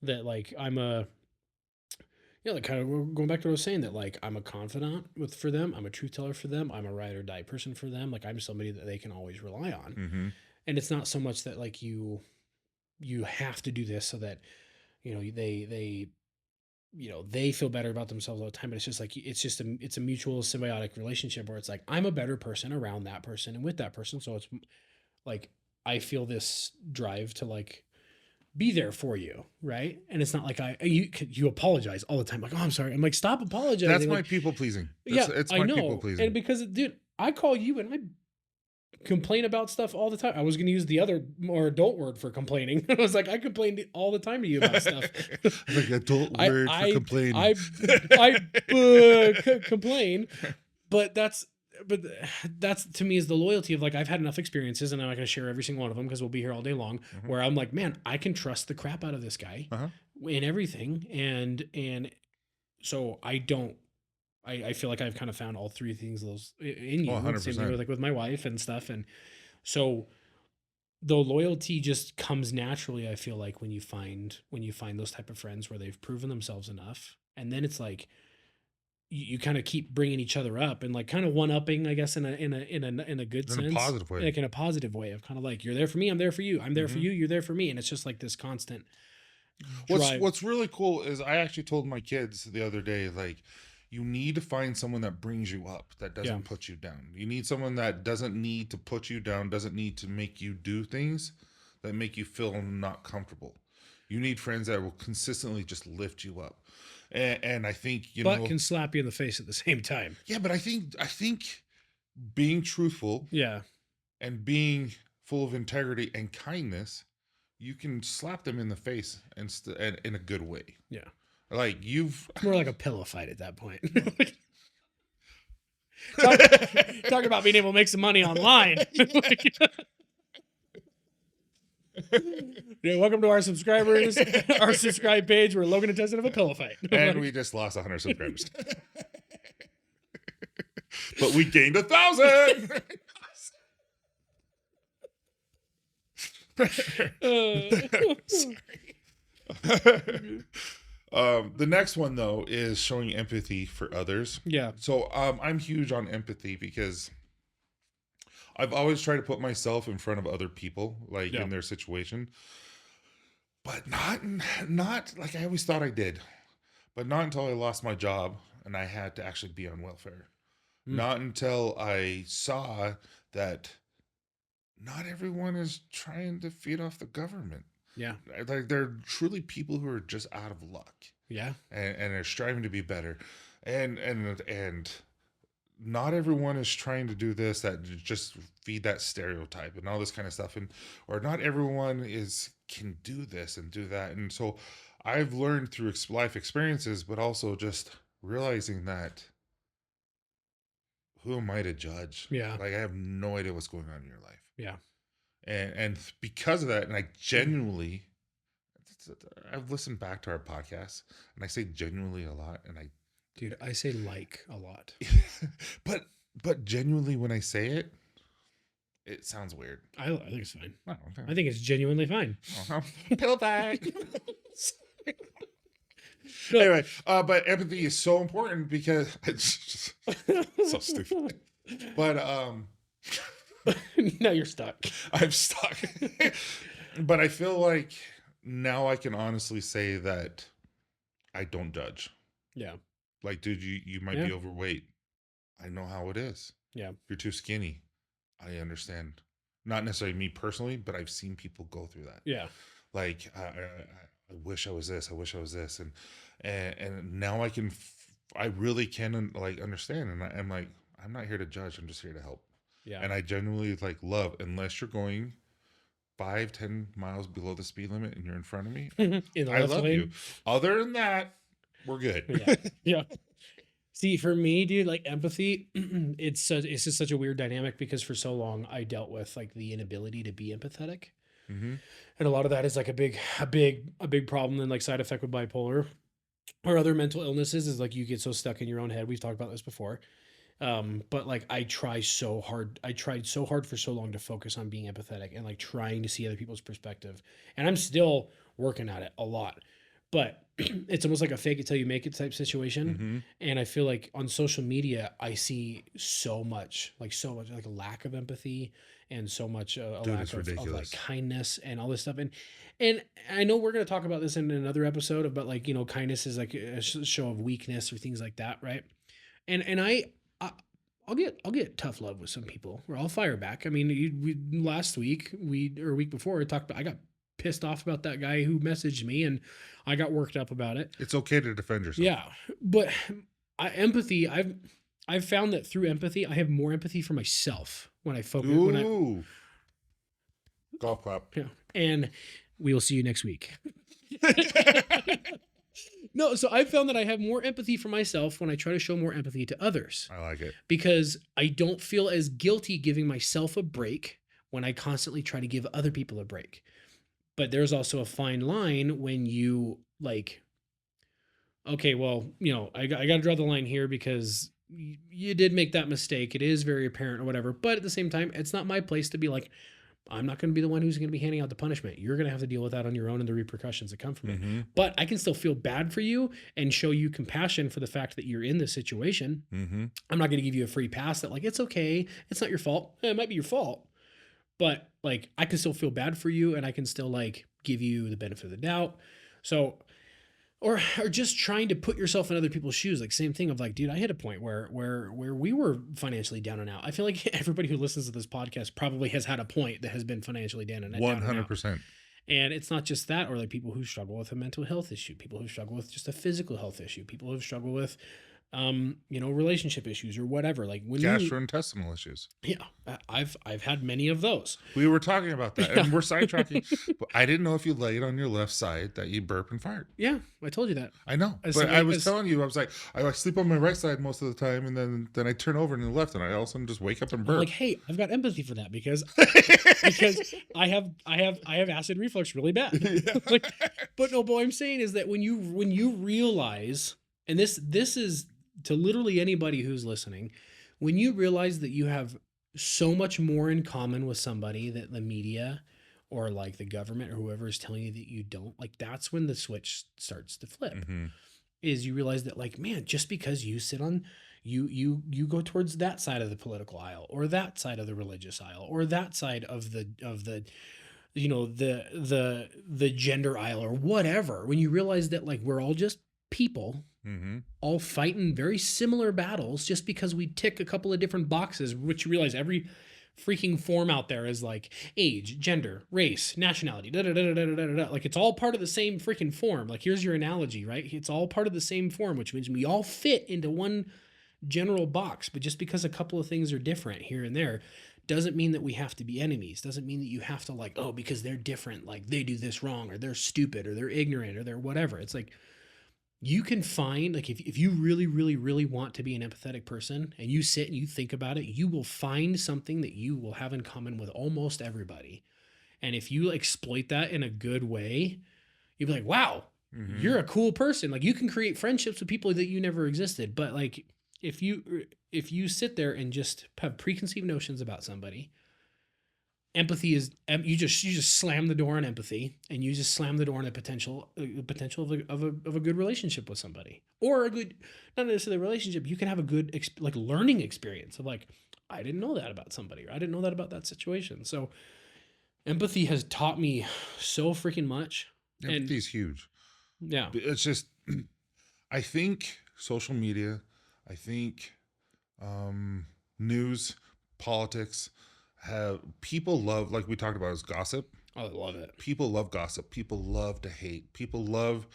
Speaker 2: like I'm a, yeah, like kind of going back to what I was saying, that like I'm a confidant for them, I'm a truth teller for them, I'm a ride or die person for them. Like I'm somebody that they can always rely on.
Speaker 1: Mm-hmm.
Speaker 2: And it's not so much that like you have to do this so that they they feel better about themselves all the time, but it's just like it's a mutual symbiotic relationship where it's like I'm a better person around that person and with that person, so it's like I feel this drive to like be there for you, right? And it's not like you apologize all the time, like, oh, I'm sorry. I'm like, stop apologizing.
Speaker 1: That's
Speaker 2: like,
Speaker 1: my people pleasing.
Speaker 2: yeah,
Speaker 1: It's
Speaker 2: I
Speaker 1: my
Speaker 2: know.
Speaker 1: people pleasing.
Speaker 2: And because, dude, I call you and I complain about stuff all the time. I was going to use the other more adult word for complaining. I was like, I complain all the time to you about stuff.
Speaker 1: Like adult word for complaining.
Speaker 2: I complain, but that's to me is the loyalty of like, I've had enough experiences and I'm not going to share every single one of them because we'll be here all day long, where I'm like, man, I can trust the crap out of this guy in everything. And so I don't, I feel like I've kind of found all three things those in you.
Speaker 1: 100%.
Speaker 2: Same thing with, like with my wife and stuff. And so the loyalty just comes naturally. I feel like when you find those type of friends where they've proven themselves enough, and then it's like you kind of keep bringing each other up and like kind of one upping, I guess, in a good sense,
Speaker 1: In a positive way.
Speaker 2: like in a positive way of kind of like, you're there for me, I'm there for you, I'm there for you, you're there for me, and it's just like this constant drive.
Speaker 1: What's really cool is I actually told my kids the other day, like, you need to find someone that brings you up, that doesn't put you down. You need someone that doesn't need to put you down, doesn't need to make you do things that make you feel not comfortable. You need friends that will consistently just lift you up. And I think,
Speaker 2: but can slap you in the face at the same time.
Speaker 1: Yeah, but I think being truthful, and being full of integrity and kindness, you can slap them in the face and in a good way.
Speaker 2: Yeah.
Speaker 1: Like
Speaker 2: It's more like a pillow fight at that point. Talk about being able to make some money online. Yeah, welcome to our subscribers, our subscribe page where Logan attested of a pillow fight.
Speaker 1: And we just lost 100 subscribers. But we gained 1,000. The next one though is showing empathy for others.
Speaker 2: Yeah.
Speaker 1: So I'm huge on empathy because I've always tried to put myself in front of other people, like in their situation, but not like I always thought I did, but not until I lost my job and I had to actually be on welfare. Not until I saw that not everyone is trying to feed off the government.
Speaker 2: Yeah.
Speaker 1: Like they're truly people who are just out of luck.
Speaker 2: Yeah.
Speaker 1: And are striving to be better. And not everyone is trying to do this, that just feed that stereotype and all this kind of stuff. Or not everyone can do this and do that. And so I've learned through life experiences, but also just realizing that who am I to judge?
Speaker 2: Yeah.
Speaker 1: Like I have no idea what's going on in your life.
Speaker 2: Yeah.
Speaker 1: And because of that, and I genuinely, I've listened back to our podcast and I say genuinely a lot, and
Speaker 2: dude, I say like a lot.
Speaker 1: but genuinely when I say it, it sounds weird.
Speaker 2: I think it's fine.
Speaker 1: Oh, okay.
Speaker 2: I think it's genuinely fine.
Speaker 1: Pillow fight.
Speaker 2: No.
Speaker 1: Anyway, but empathy is so important because it's just so stupid. But
Speaker 2: Now you're stuck.
Speaker 1: I'm stuck. But I feel like now I can honestly say that I don't judge.
Speaker 2: Yeah.
Speaker 1: Like, dude, you might
Speaker 2: Yeah.
Speaker 1: be overweight. I know how it is.
Speaker 2: Yeah.
Speaker 1: You're too skinny. I understand. Not necessarily me personally, but I've seen people go through that.
Speaker 2: Yeah.
Speaker 1: Like, I wish I was this. I wish I was this, and now I can. I really can like understand, and I'm like, I'm not here to judge. I'm just here to help.
Speaker 2: Yeah.
Speaker 1: And I genuinely like love, unless you're going 5-10 miles below the speed limit and you're in front of me.
Speaker 2: In the
Speaker 1: I
Speaker 2: left
Speaker 1: love
Speaker 2: lane.
Speaker 1: you. Other than that, we're good.
Speaker 2: Yeah. Yeah. See, for me, dude, like empathy, it's just such a weird dynamic because for so long I dealt with like the inability to be empathetic.
Speaker 1: Mm-hmm.
Speaker 2: And a lot of that is like a big problem and like side effect with bipolar or other mental illnesses is like you get so stuck in your own head. We've talked about this before. But like I tried so hard for so long to focus on being empathetic and like trying to see other people's perspective. And I'm still working at it a lot. But it's almost like a fake it till you make it type situation.
Speaker 1: Mm-hmm.
Speaker 2: And I feel like on social media, I see so much like a lack of empathy and so much a
Speaker 1: Dude,
Speaker 2: lack
Speaker 1: it's
Speaker 2: of like
Speaker 1: ridiculous.
Speaker 2: kindness and all this stuff. And I know we're going to talk about this in another episode about like, kindness is like a show of weakness or things like that. Right. And I'll get tough love with some people or I'll fire back. I mean, last week or a week before I got pissed off about that guy who messaged me and I got worked up about it.
Speaker 1: It's okay to defend yourself.
Speaker 2: Yeah. But empathy, I've found that through empathy, I have more empathy for myself when I focus.
Speaker 1: Ooh. Golf clap.
Speaker 2: Yeah. And we will see you next week. No, so I found that I have more empathy for myself when I try to show more empathy to others.
Speaker 1: I like it.
Speaker 2: Because I don't feel as guilty giving myself a break when I constantly try to give other people a break. But there's also a fine line when you like, okay, well, I got to draw the line here because you did make that mistake. It is very apparent or whatever. But at the same time, it's not my place to be like, I'm not going to be the one who's going to be handing out the punishment. You're going to have to deal with that on your own and the repercussions that come from it.
Speaker 1: Mm-hmm.
Speaker 2: But I can still feel bad for you and show you compassion for the fact that you're in this situation.
Speaker 1: Mm-hmm.
Speaker 2: I'm not going to give you a free pass that like, it's okay. It's not your fault. It might be your fault. But like, I can still feel bad for you and I can still like give you the benefit of the doubt. So, or just trying to put yourself in other people's shoes. Like same thing of like, dude, I hit a point where we were financially down and out. I feel like everybody who listens to this podcast probably has had a point that has been financially down and out.
Speaker 1: 100%.
Speaker 2: And it's not just that, or like people who struggle with a mental health issue, people who struggle with just a physical health issue, people who struggle with, relationship issues or whatever. Like when
Speaker 1: gastrointestinal issues.
Speaker 2: Yeah, I've had many of those.
Speaker 1: We were talking about that, and we're sidetracking. But I didn't know if you laid on your left side that you burp and fart.
Speaker 2: Yeah, I told you that.
Speaker 1: I know, but I was telling you, I was like, I sleep on my right side most of the time, and then I turn over to the left, and I all of a sudden just wake up and burp.
Speaker 2: I'm like, hey, I've got empathy for that because I have acid reflux really bad.
Speaker 1: Yeah.
Speaker 2: But what I'm saying is that when you realize, and this is to literally anybody who's listening, when you realize that you have so much more in common with somebody that the media or like the government or whoever is telling you that you don't, like that's when the switch starts to flip.
Speaker 1: Mm-hmm.
Speaker 2: Is you realize that like, man, just because you sit on you go towards that side of the political aisle or that side of the religious aisle or that side of the the gender aisle or whatever, when you realize that like we're all just people,
Speaker 1: Mm-hmm.
Speaker 2: all fighting very similar battles just because we tick a couple of different boxes, which you realize every freaking form out there is like age, gender, race, nationality, like it's all part of the same freaking form. Like here's your analogy, right? It's all part of the same form, which means we all fit into one general box. But just because a couple of things are different here and there doesn't mean that we have to be enemies. Doesn't mean that you have to like, oh, because they're different, like they do this wrong or they're stupid or they're ignorant or they're whatever. It's like, you can find, like, if you really, really, really want to be an empathetic person and you sit and you think about it, you will find something that you will have in common with almost everybody. And if you exploit that in a good way, you'll be like, wow,
Speaker 1: Mm-hmm.
Speaker 2: you're a cool person. Like you can create friendships with people that you never existed. But like, if you sit there and just have preconceived notions about somebody empathy is you just slam the door on empathy, and you just slam the door on a potential of a good relationship with somebody, or a good, not necessarily a relationship. You can have a good like learning experience of like, I didn't know that about somebody, or I didn't know that about that situation. So empathy has taught me so freaking much. And
Speaker 1: Empathy is huge.
Speaker 2: yeah,
Speaker 1: It's just, I think social media, I think news, politics, have people love, like we talked about, is gossip.
Speaker 2: I love it.
Speaker 1: People love gossip. People love to hate. People love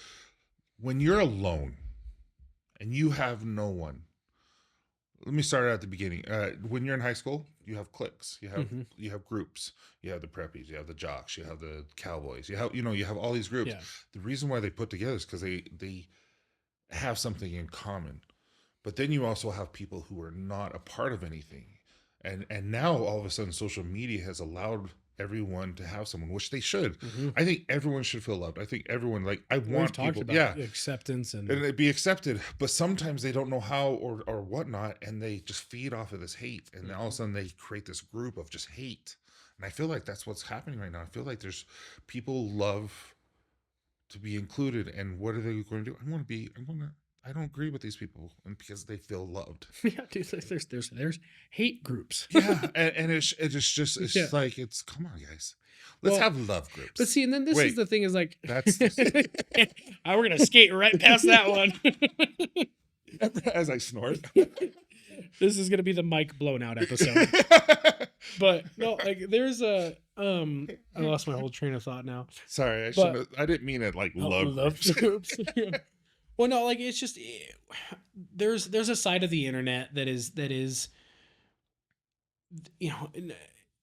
Speaker 1: when you're alone and you have no one. Let me start at the beginning. When you're in high school, you have cliques. You have groups. You have the preppies. You have the jocks. You have the cowboys. You have all these groups.
Speaker 2: Yeah.
Speaker 1: The reason why they put together is because they have something in common. But then you also have people who are not a part of anything, and now all of a sudden social media has allowed everyone to have someone, which they should. I think everyone should feel loved. I think everyone, like, I
Speaker 2: We've
Speaker 1: want
Speaker 2: talked
Speaker 1: people,
Speaker 2: about acceptance and
Speaker 1: and it be accepted, but sometimes they don't know how or whatnot, and they just feed off of this hate, and then all of a sudden they create this group of just hate. And I feel like that's what's happening right now. I feel like there's people love to be included, and what are they going to do? I don't agree with these people, and because they feel loved.
Speaker 2: yeah, dude, there's hate groups.
Speaker 1: Yeah, and it's
Speaker 2: Yeah.
Speaker 1: like, it's, come on, guys, let's
Speaker 2: Well,
Speaker 1: have love groups.
Speaker 2: But see, and then this
Speaker 1: Wait,
Speaker 2: is the thing is like,
Speaker 1: that's
Speaker 2: we're gonna skate right past that one.
Speaker 1: as I snort.
Speaker 2: This is gonna be the mic blown out episode. But no, like there's a I lost my whole train of thought now.
Speaker 1: Sorry, I didn't mean it like love groups.
Speaker 2: groups. Yeah. Well, no, like it's just there's a side of the internet that is it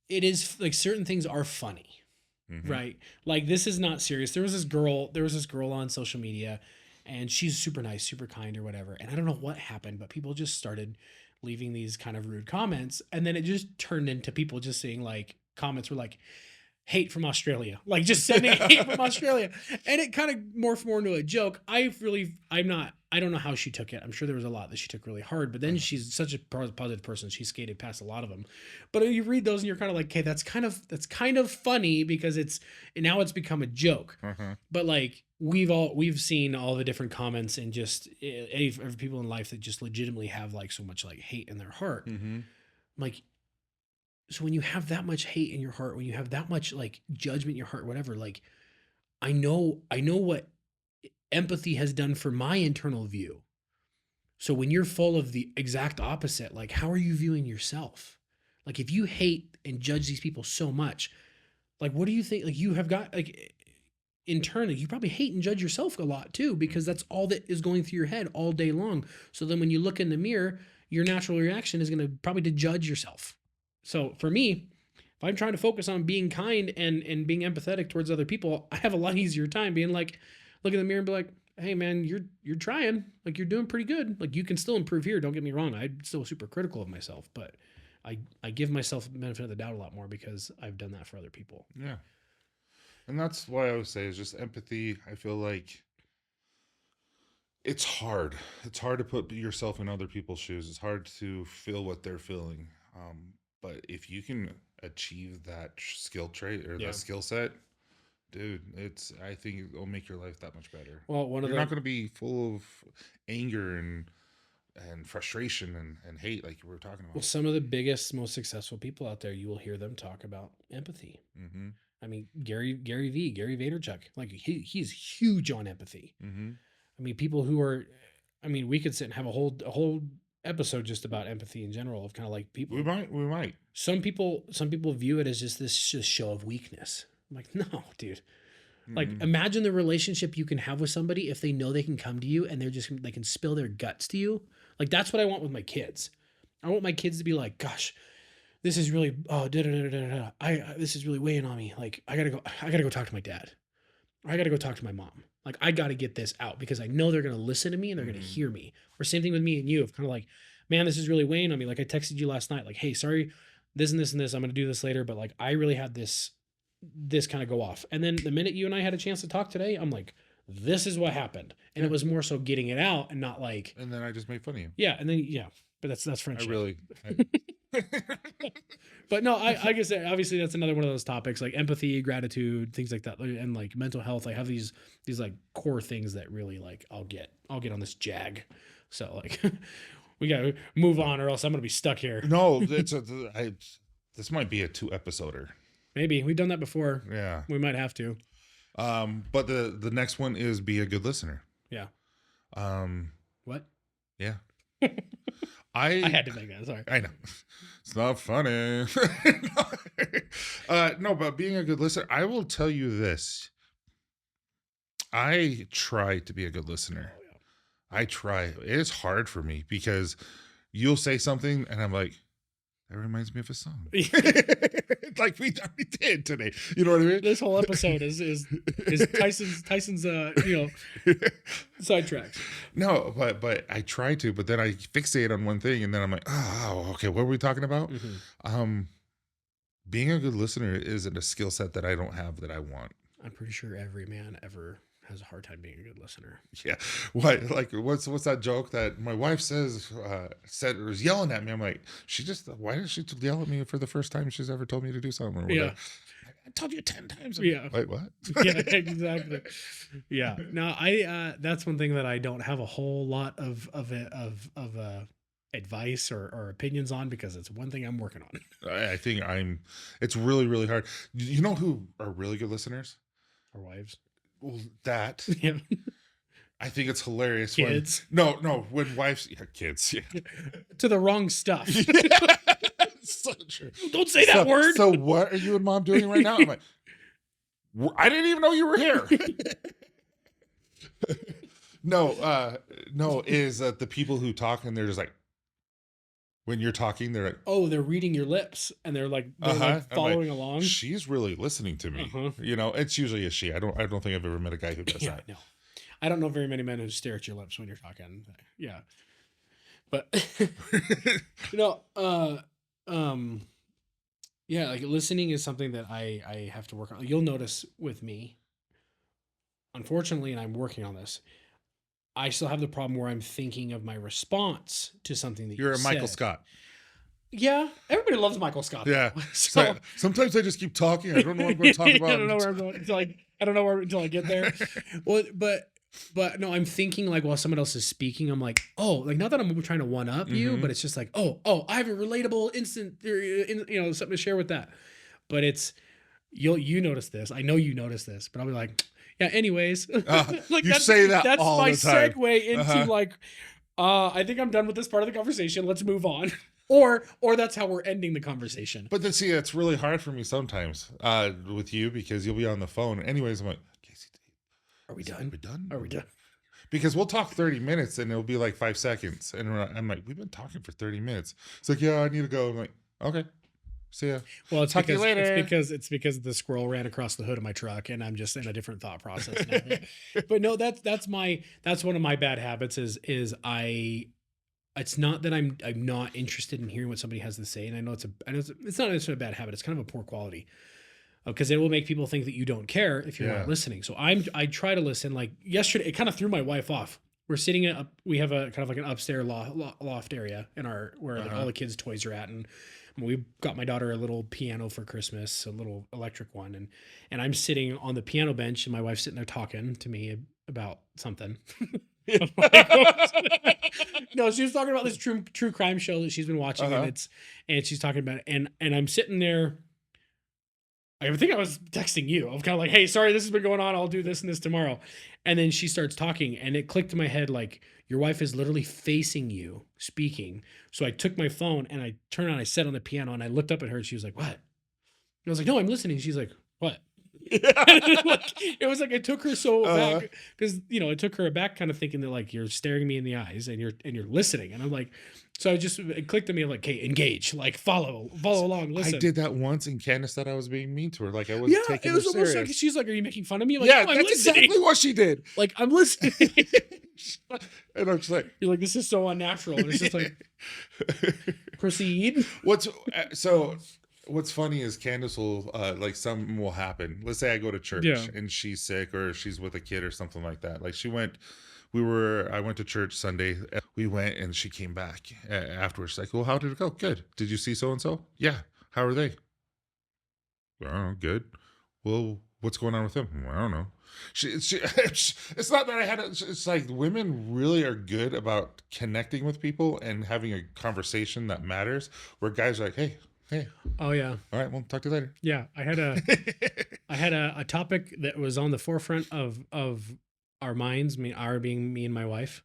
Speaker 2: is like certain things are funny. Right. Like this is not serious. There was this girl on social media, and she's super nice, super kind or whatever. And I don't know what happened, but people just started leaving these kind of rude comments. And then it just turned into people just saying like comments were like, hate from Australia, like just sending hate from Australia. And it kind of morphed more into a joke. I don't know how she took it. I'm sure there was a lot that she took really hard, but then she's such a positive person. She skated past a lot of them. But you read those and you're kind of like, okay, that's kind of funny because now it's become a joke. But like we've seen all the different comments and just any people in life that just legitimately have like so much like hate in their heart. Like, so when you have that much hate in your heart, when you have that much like judgment in your heart, whatever, like I know what empathy has done for my internal view. So when you're full of the exact opposite, like how are you viewing yourself? Like if you hate and judge these people so much, like what do you think? Like you have got like internally, you probably hate and judge yourself a lot too, because that's all that is going through your head all day long. So then when you look in the mirror, your natural reaction is going to probably to judge yourself. So for me, if I'm trying to focus on being kind and being empathetic towards other people, I have a lot easier time being like, look in the mirror and be like, hey man, you're trying, like you're doing pretty good. Like you can still improve here. Don't get me wrong. I'm still super critical of myself, but I give myself the benefit of the doubt a lot more because I've done that for other people.
Speaker 1: Yeah. And that's why I would say is just empathy. I feel like it's hard. It's hard to put yourself in other people's shoes. It's hard to feel what they're feeling. But if you can achieve that skill trait or that skill set, dude, I think it'll make your life that much better.
Speaker 2: Well,
Speaker 1: you're not going to be full of anger and frustration and hate like we were talking about.
Speaker 2: Well, some of the biggest, most successful people out there, you will hear them talk about empathy. I mean, Gary Vaynerchuk, like he's huge on empathy. I mean, people who are, I mean, we could sit and have a whole episode just about empathy in general of kind of like people.
Speaker 1: We might.
Speaker 2: Some people view it as just this show of weakness. I'm like, no, dude. Like, imagine the relationship you can have with somebody if they know they can come to you and they can spill their guts to you. Like, that's what I want with my kids. I want my kids to be like, gosh, this is really, this is really weighing on me. Like, I gotta go talk to my dad. Or I gotta go talk to my mom. Like, I gotta get this out because I know they're gonna listen to me and they're gonna hear me. Or same thing with me and you, of kind of like, man, this is really weighing on me. Like, I texted you last night, like, hey, sorry, this and this and this. I'm gonna do this later, but like, I really had this kind of go off. And then the minute you and I had a chance to talk today, I'm like, this is what happened. And it was more so getting it out and not like.
Speaker 1: And then I just made fun of you.
Speaker 2: Yeah. And then, but that's friendship. But no, I guess obviously that's another one of those topics like empathy, gratitude, things like that, and like mental health. I have these like core things that really like I'll get on this jag. So like we gotta move on, or else I'm gonna be stuck here.
Speaker 1: No, this might be a 2-episoder.
Speaker 2: Maybe we've done that before.
Speaker 1: Yeah.
Speaker 2: We might have to.
Speaker 1: But the next one is be a good listener.
Speaker 2: Yeah. What?
Speaker 1: Yeah.
Speaker 2: I had to make that. Sorry.
Speaker 1: I know. It's not funny. No, but being a good listener, I will tell you this. I try to be a good listener.
Speaker 2: Oh, yeah.
Speaker 1: I try. It is hard for me because you'll say something and I'm like, that reminds me of a song. Like we did today. You know what I mean?
Speaker 2: This whole episode is Tyson's sidetracks.
Speaker 1: No, but I try to, but then I fixate on one thing and then I'm like, oh, okay, what were we talking about?
Speaker 2: Mm-hmm.
Speaker 1: Being a good listener isn't a skill set that I don't have that I want.
Speaker 2: I'm pretty sure every man ever has a hard time being a good listener.
Speaker 1: Yeah. What? Like, what's that joke that my wife said was yelling at me? I'm like, why did she yell at me for the first time she's ever told me to do something? Or whatever?
Speaker 2: Yeah.
Speaker 1: I told you 10 times.
Speaker 2: Yeah.
Speaker 1: Wait, what?
Speaker 2: Yeah, exactly. Yeah. No, that's one thing that I don't have a whole lot of advice or opinions on, because it's one thing I'm working on.
Speaker 1: I think it's really, really hard. You know who are really good listeners?
Speaker 2: Our wives.
Speaker 1: Well, that.
Speaker 2: Yeah.
Speaker 1: I think it's hilarious.
Speaker 2: Kids.
Speaker 1: When wives, kids, yeah.
Speaker 2: To the wrong stuff.
Speaker 1: So true.
Speaker 2: Don't say that word.
Speaker 1: So what are you and mom doing right now? I'm like, I didn't even know you were here. No, is the people who talk and they're just like, when you're talking, they're like,
Speaker 2: oh, they're reading your lips and they're like following along.
Speaker 1: She's really listening to me. It's usually a she. I don't think I've ever met a guy who does that.
Speaker 2: No, I don't know very many men who stare at your lips when you're talking. Yeah, but yeah, like listening is something that I have to work on. You'll notice with me, unfortunately, and I'm working on this, I still have the problem where I'm thinking of my response to something that
Speaker 1: You're a Michael
Speaker 2: said.
Speaker 1: Scott.
Speaker 2: Yeah, everybody loves Michael Scott.
Speaker 1: Yeah.
Speaker 2: So
Speaker 1: sometimes I just keep talking. I don't know what I'm going to talk about.
Speaker 2: I don't know where I'm going until I get there. Well, but no, I'm thinking like while someone else is speaking, I'm like, oh, like not that I'm trying to one up you, but it's just like, oh, I have a relatable instant, something to share with that. But it's you notice this. I know you notice this, but I'll be like, yeah. Anyways,
Speaker 1: like you say that that's all my the time.
Speaker 2: Segue into like, I think I'm done with this part of the conversation. Let's move on. Or that's how we're ending the conversation.
Speaker 1: But then see, it's really hard for me sometimes with you because you'll be on the phone. Anyways, I'm like, Casey,
Speaker 2: are we done? Are we done?
Speaker 1: Because we'll talk 30 minutes and it'll be like 5 seconds. And I'm like, we've been talking for 30 minutes. It's like, yeah, I need to go. I'm like, okay. See ya.
Speaker 2: Well, it's because the squirrel ran across the hood of my truck and I'm just in a different thought process now. But no, that's one of my bad habits is it's not that I'm not interested in hearing what somebody has to say. And I know it's not necessarily a bad habit. It's kind of a poor quality because it will make people think that you don't care if you're not listening. So I try to listen. Like yesterday, it kind of threw my wife off. We're sitting we have a kind of like an upstairs loft area in where all the kids' toys are at. And we got my daughter a little piano for Christmas, a little electric one. And I'm sitting on the piano bench and my wife's sitting there talking to me about something. No, she was talking about this true crime show that she's been watching, and she's talking about it, and I'm sitting there. I think I was texting you. I'm kind of like, hey, sorry, this has been going on. I'll do this and this tomorrow. And then she starts talking, and it clicked in my head like, your wife is literally facing you speaking. So I took my phone and I turned on, I sat on the piano, and I looked up at her, and she was like, what? And I was like, no, I'm listening. She's like, what? It was like it took her so back because it took her aback, kind of thinking that like you're staring me in the eyes and you're listening, and I'm like, so it clicked to me like, hey, engage, like follow along, listen.
Speaker 1: I did that once, and Candace thought I was being mean to her, like I wasn't taking her serious. Like,
Speaker 2: she's like, are you making fun of me? I'm like,
Speaker 1: yeah,
Speaker 2: no,
Speaker 1: that's exactly what she did.
Speaker 2: Like I'm listening,
Speaker 1: and I'm just like,
Speaker 2: you're like, this is so unnatural, and it's just like, proceed.
Speaker 1: What's funny is Candace will like something will happen. Let's say I go to church and she's sick or she's with a kid or something like that. Like I went to church Sunday. we went and she came back afterwards. Like, well, how did it go? Good. Did you see so and so? Yeah. How are they? I don't know. Good. Well, what's going on with them? Well, I don't know. It's not that I had it's like women really are good about connecting with people and having a conversation that matters, where guys are like, hey,
Speaker 2: Oh yeah.
Speaker 1: all right, well, talk to you later.
Speaker 2: Yeah. I had a topic that was on the forefront of our minds, our being me and my wife.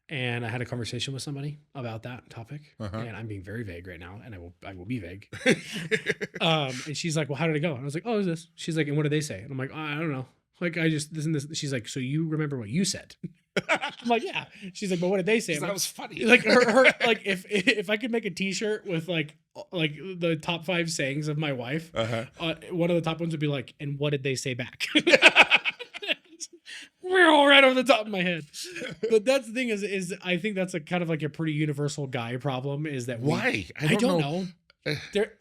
Speaker 2: And I had a conversation with somebody about that topic. And I'm being very vague right now, and I will be vague. And she's like, well, how did it go? And I was like, oh, is this? She's like, and what did they say? And I'm like, oh, I don't know. Like, I just, this and this. She's like, so you remember what you said? I'm like, yeah. She's like, but what did they say?
Speaker 1: That was funny.
Speaker 2: Like her like if I could make a t-shirt with like the top 5 sayings of my wife, one of the top ones would be like, and what did they say back? We're all right over the top of my head. But that's the thing is I think that's a kind of like a pretty universal guy problem, is that
Speaker 1: why?
Speaker 2: I don't know. I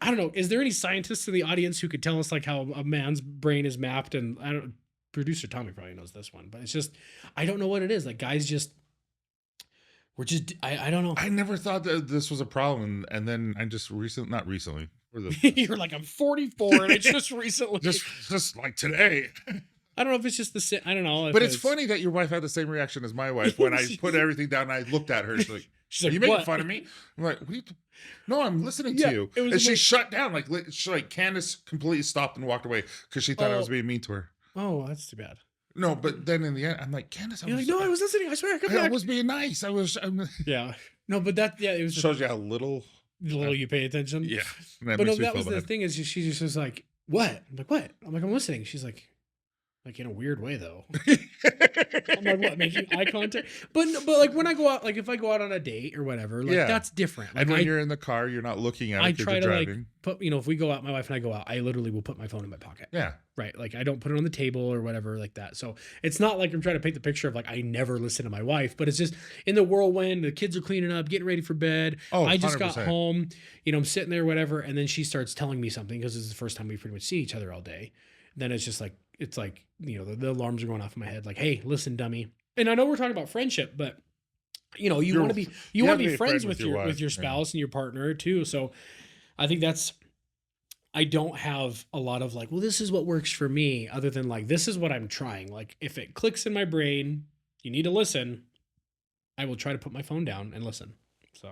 Speaker 2: don't know. Is there any scientists in the audience who could tell us like how a man's brain is mapped? And I don't. Producer Tommy probably knows this one, but it's just I don't know what it is. Like guys we're just I don't know.
Speaker 1: I never thought that this was a problem, and then I just not recently.
Speaker 2: You're like, I'm 44 and it's just recently.
Speaker 1: just like today.
Speaker 2: I don't know if it's just I don't know.
Speaker 1: But it's funny that your wife had the same reaction as my wife when I put everything down and I looked at her. She's like, are you making fun of me? I'm like, no, I'm listening to you. And she shut down. Like Candace completely stopped and walked away because she thought I was being mean to her.
Speaker 2: Oh, that's too bad.
Speaker 1: No, but then in the end, I'm like, Candace,
Speaker 2: I was listening. I swear.
Speaker 1: I was being nice.
Speaker 2: Yeah. No, but it was
Speaker 1: shows you how little
Speaker 2: you pay attention.
Speaker 1: Yeah.
Speaker 2: But no, that was the thing is she just was like, what? I'm like, what? I'm like, I'm listening. She's like in a weird way though. I'm like, what, making eye contact? But like when I go out, like if I go out on a date or whatever, like that's different. Like,
Speaker 1: and when you're in the car, you're not looking at it because you're driving.
Speaker 2: Like put, if we go out, my wife and I go out, I literally will put my phone in my pocket.
Speaker 1: Yeah.
Speaker 2: Right. Like I don't put it on the table or whatever like that. So it's not like I'm trying to paint the picture of like I never listen to my wife, but it's just in the whirlwind, the kids are cleaning up, getting ready for bed.
Speaker 1: Oh,
Speaker 2: I just
Speaker 1: 100%.
Speaker 2: got home, I'm sitting there, whatever. And then she starts telling me something because this is the first time we pretty much see each other all day. Then it's just like, the alarms are going off in my head. Like, hey, listen, dummy. And I know we're talking about friendship, but you want to be friends with your spouse and your partner too. So I think I don't have a lot of like, well, this is what works for me, other than like, this is what I'm trying. Like if it clicks in my brain, you need to listen, I will try to put my phone down and listen. So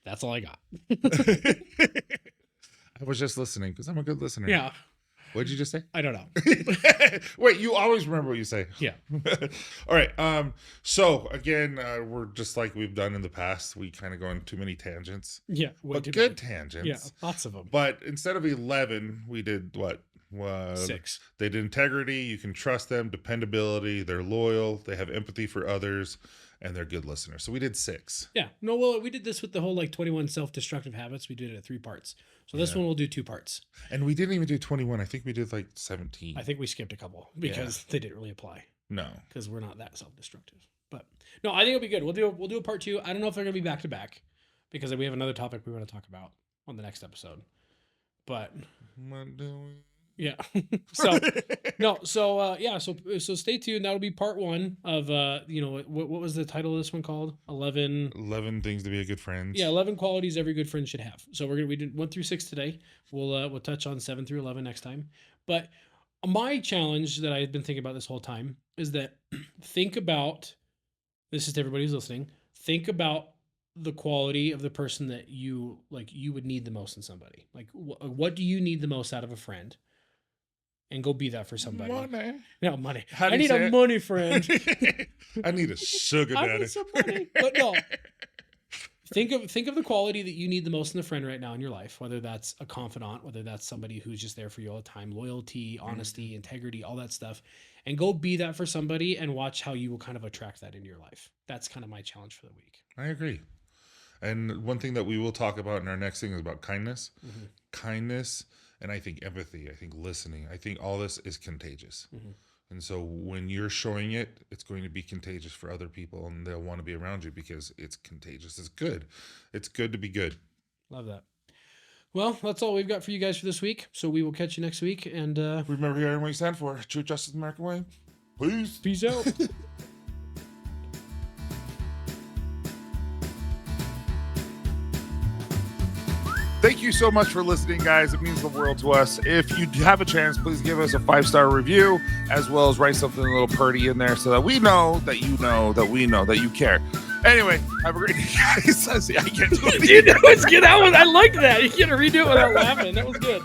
Speaker 2: that's all I got.
Speaker 1: I was just listening because I'm a good listener.
Speaker 2: Yeah.
Speaker 1: What did you just say?
Speaker 2: I don't know.
Speaker 1: Wait, you always remember what you say.
Speaker 2: Yeah.
Speaker 1: All right. So again, we're just like we've done in the past. We kind of go on too many tangents.
Speaker 2: Yeah.
Speaker 1: But good tangents.
Speaker 2: Yeah. Lots of them.
Speaker 1: But instead of 11, we did what?
Speaker 2: 6.
Speaker 1: They did integrity. You can trust them. Dependability. They're loyal. They have empathy for others. And they're good listeners. So we did 6.
Speaker 2: Yeah. No, well, we did this with the whole 21 self-destructive habits. We did it at 3 parts. So this one we'll do 2 parts.
Speaker 1: And we didn't even do 21. I think we did 17.
Speaker 2: I think we skipped a couple because they didn't really apply.
Speaker 1: No.
Speaker 2: Because we're not that self-destructive. But no, I think it'll be good. We'll do a part 2. I don't know if they're going to be back to back because we have another topic we want to talk about on the next episode. But yeah. So so stay tuned. That'll be part 1 of what was the title of this one called? 11
Speaker 1: things to be a good friend.
Speaker 2: Yeah, 11 qualities every good friend should have. So we did 1 through 6 today. We'll touch on 7 through 11 next time. But my challenge that I've been thinking about this whole time is that think about, this is to everybody who's listening, think about the quality of the person that you would need the most in somebody. Like what do you need the most out of a friend? And go be that for somebody.
Speaker 1: Money.
Speaker 2: No, money. I need a money friend.
Speaker 1: I need a sugar daddy.
Speaker 2: I need some money. But no. Think of the quality that you need the most in a friend right now in your life, whether that's a confidant, whether that's somebody who's just there for you all the time, loyalty, honesty, integrity, all that stuff. And go be that for somebody and watch how you will kind of attract that into your life. That's kind of my challenge for the week.
Speaker 1: I agree. And one thing that we will talk about in our next thing is about kindness. Mm-hmm. Kindness. And I think empathy, I think listening, I think all this is contagious. Mm-hmm. And so when you're showing it, it's going to be contagious for other people and they'll want to be around you because it's contagious. It's good. It's good to be good.
Speaker 2: Love that. Well, that's all we've got for you guys for this week. So we will catch you next week. And
Speaker 1: remember here what you stand for. Truth, justice, American way. Peace.
Speaker 2: Peace out.
Speaker 3: thank you so much for listening, guys. It means the world to us. If you have a chance, please give us a 5-star review, as well as write something a little pretty in there so that we know that you know that we know that you care. Anyway, have a great day, guys. See, I can't do it.
Speaker 2: Dude, that was good. I liked that. You can't redo it without laughing. That was good.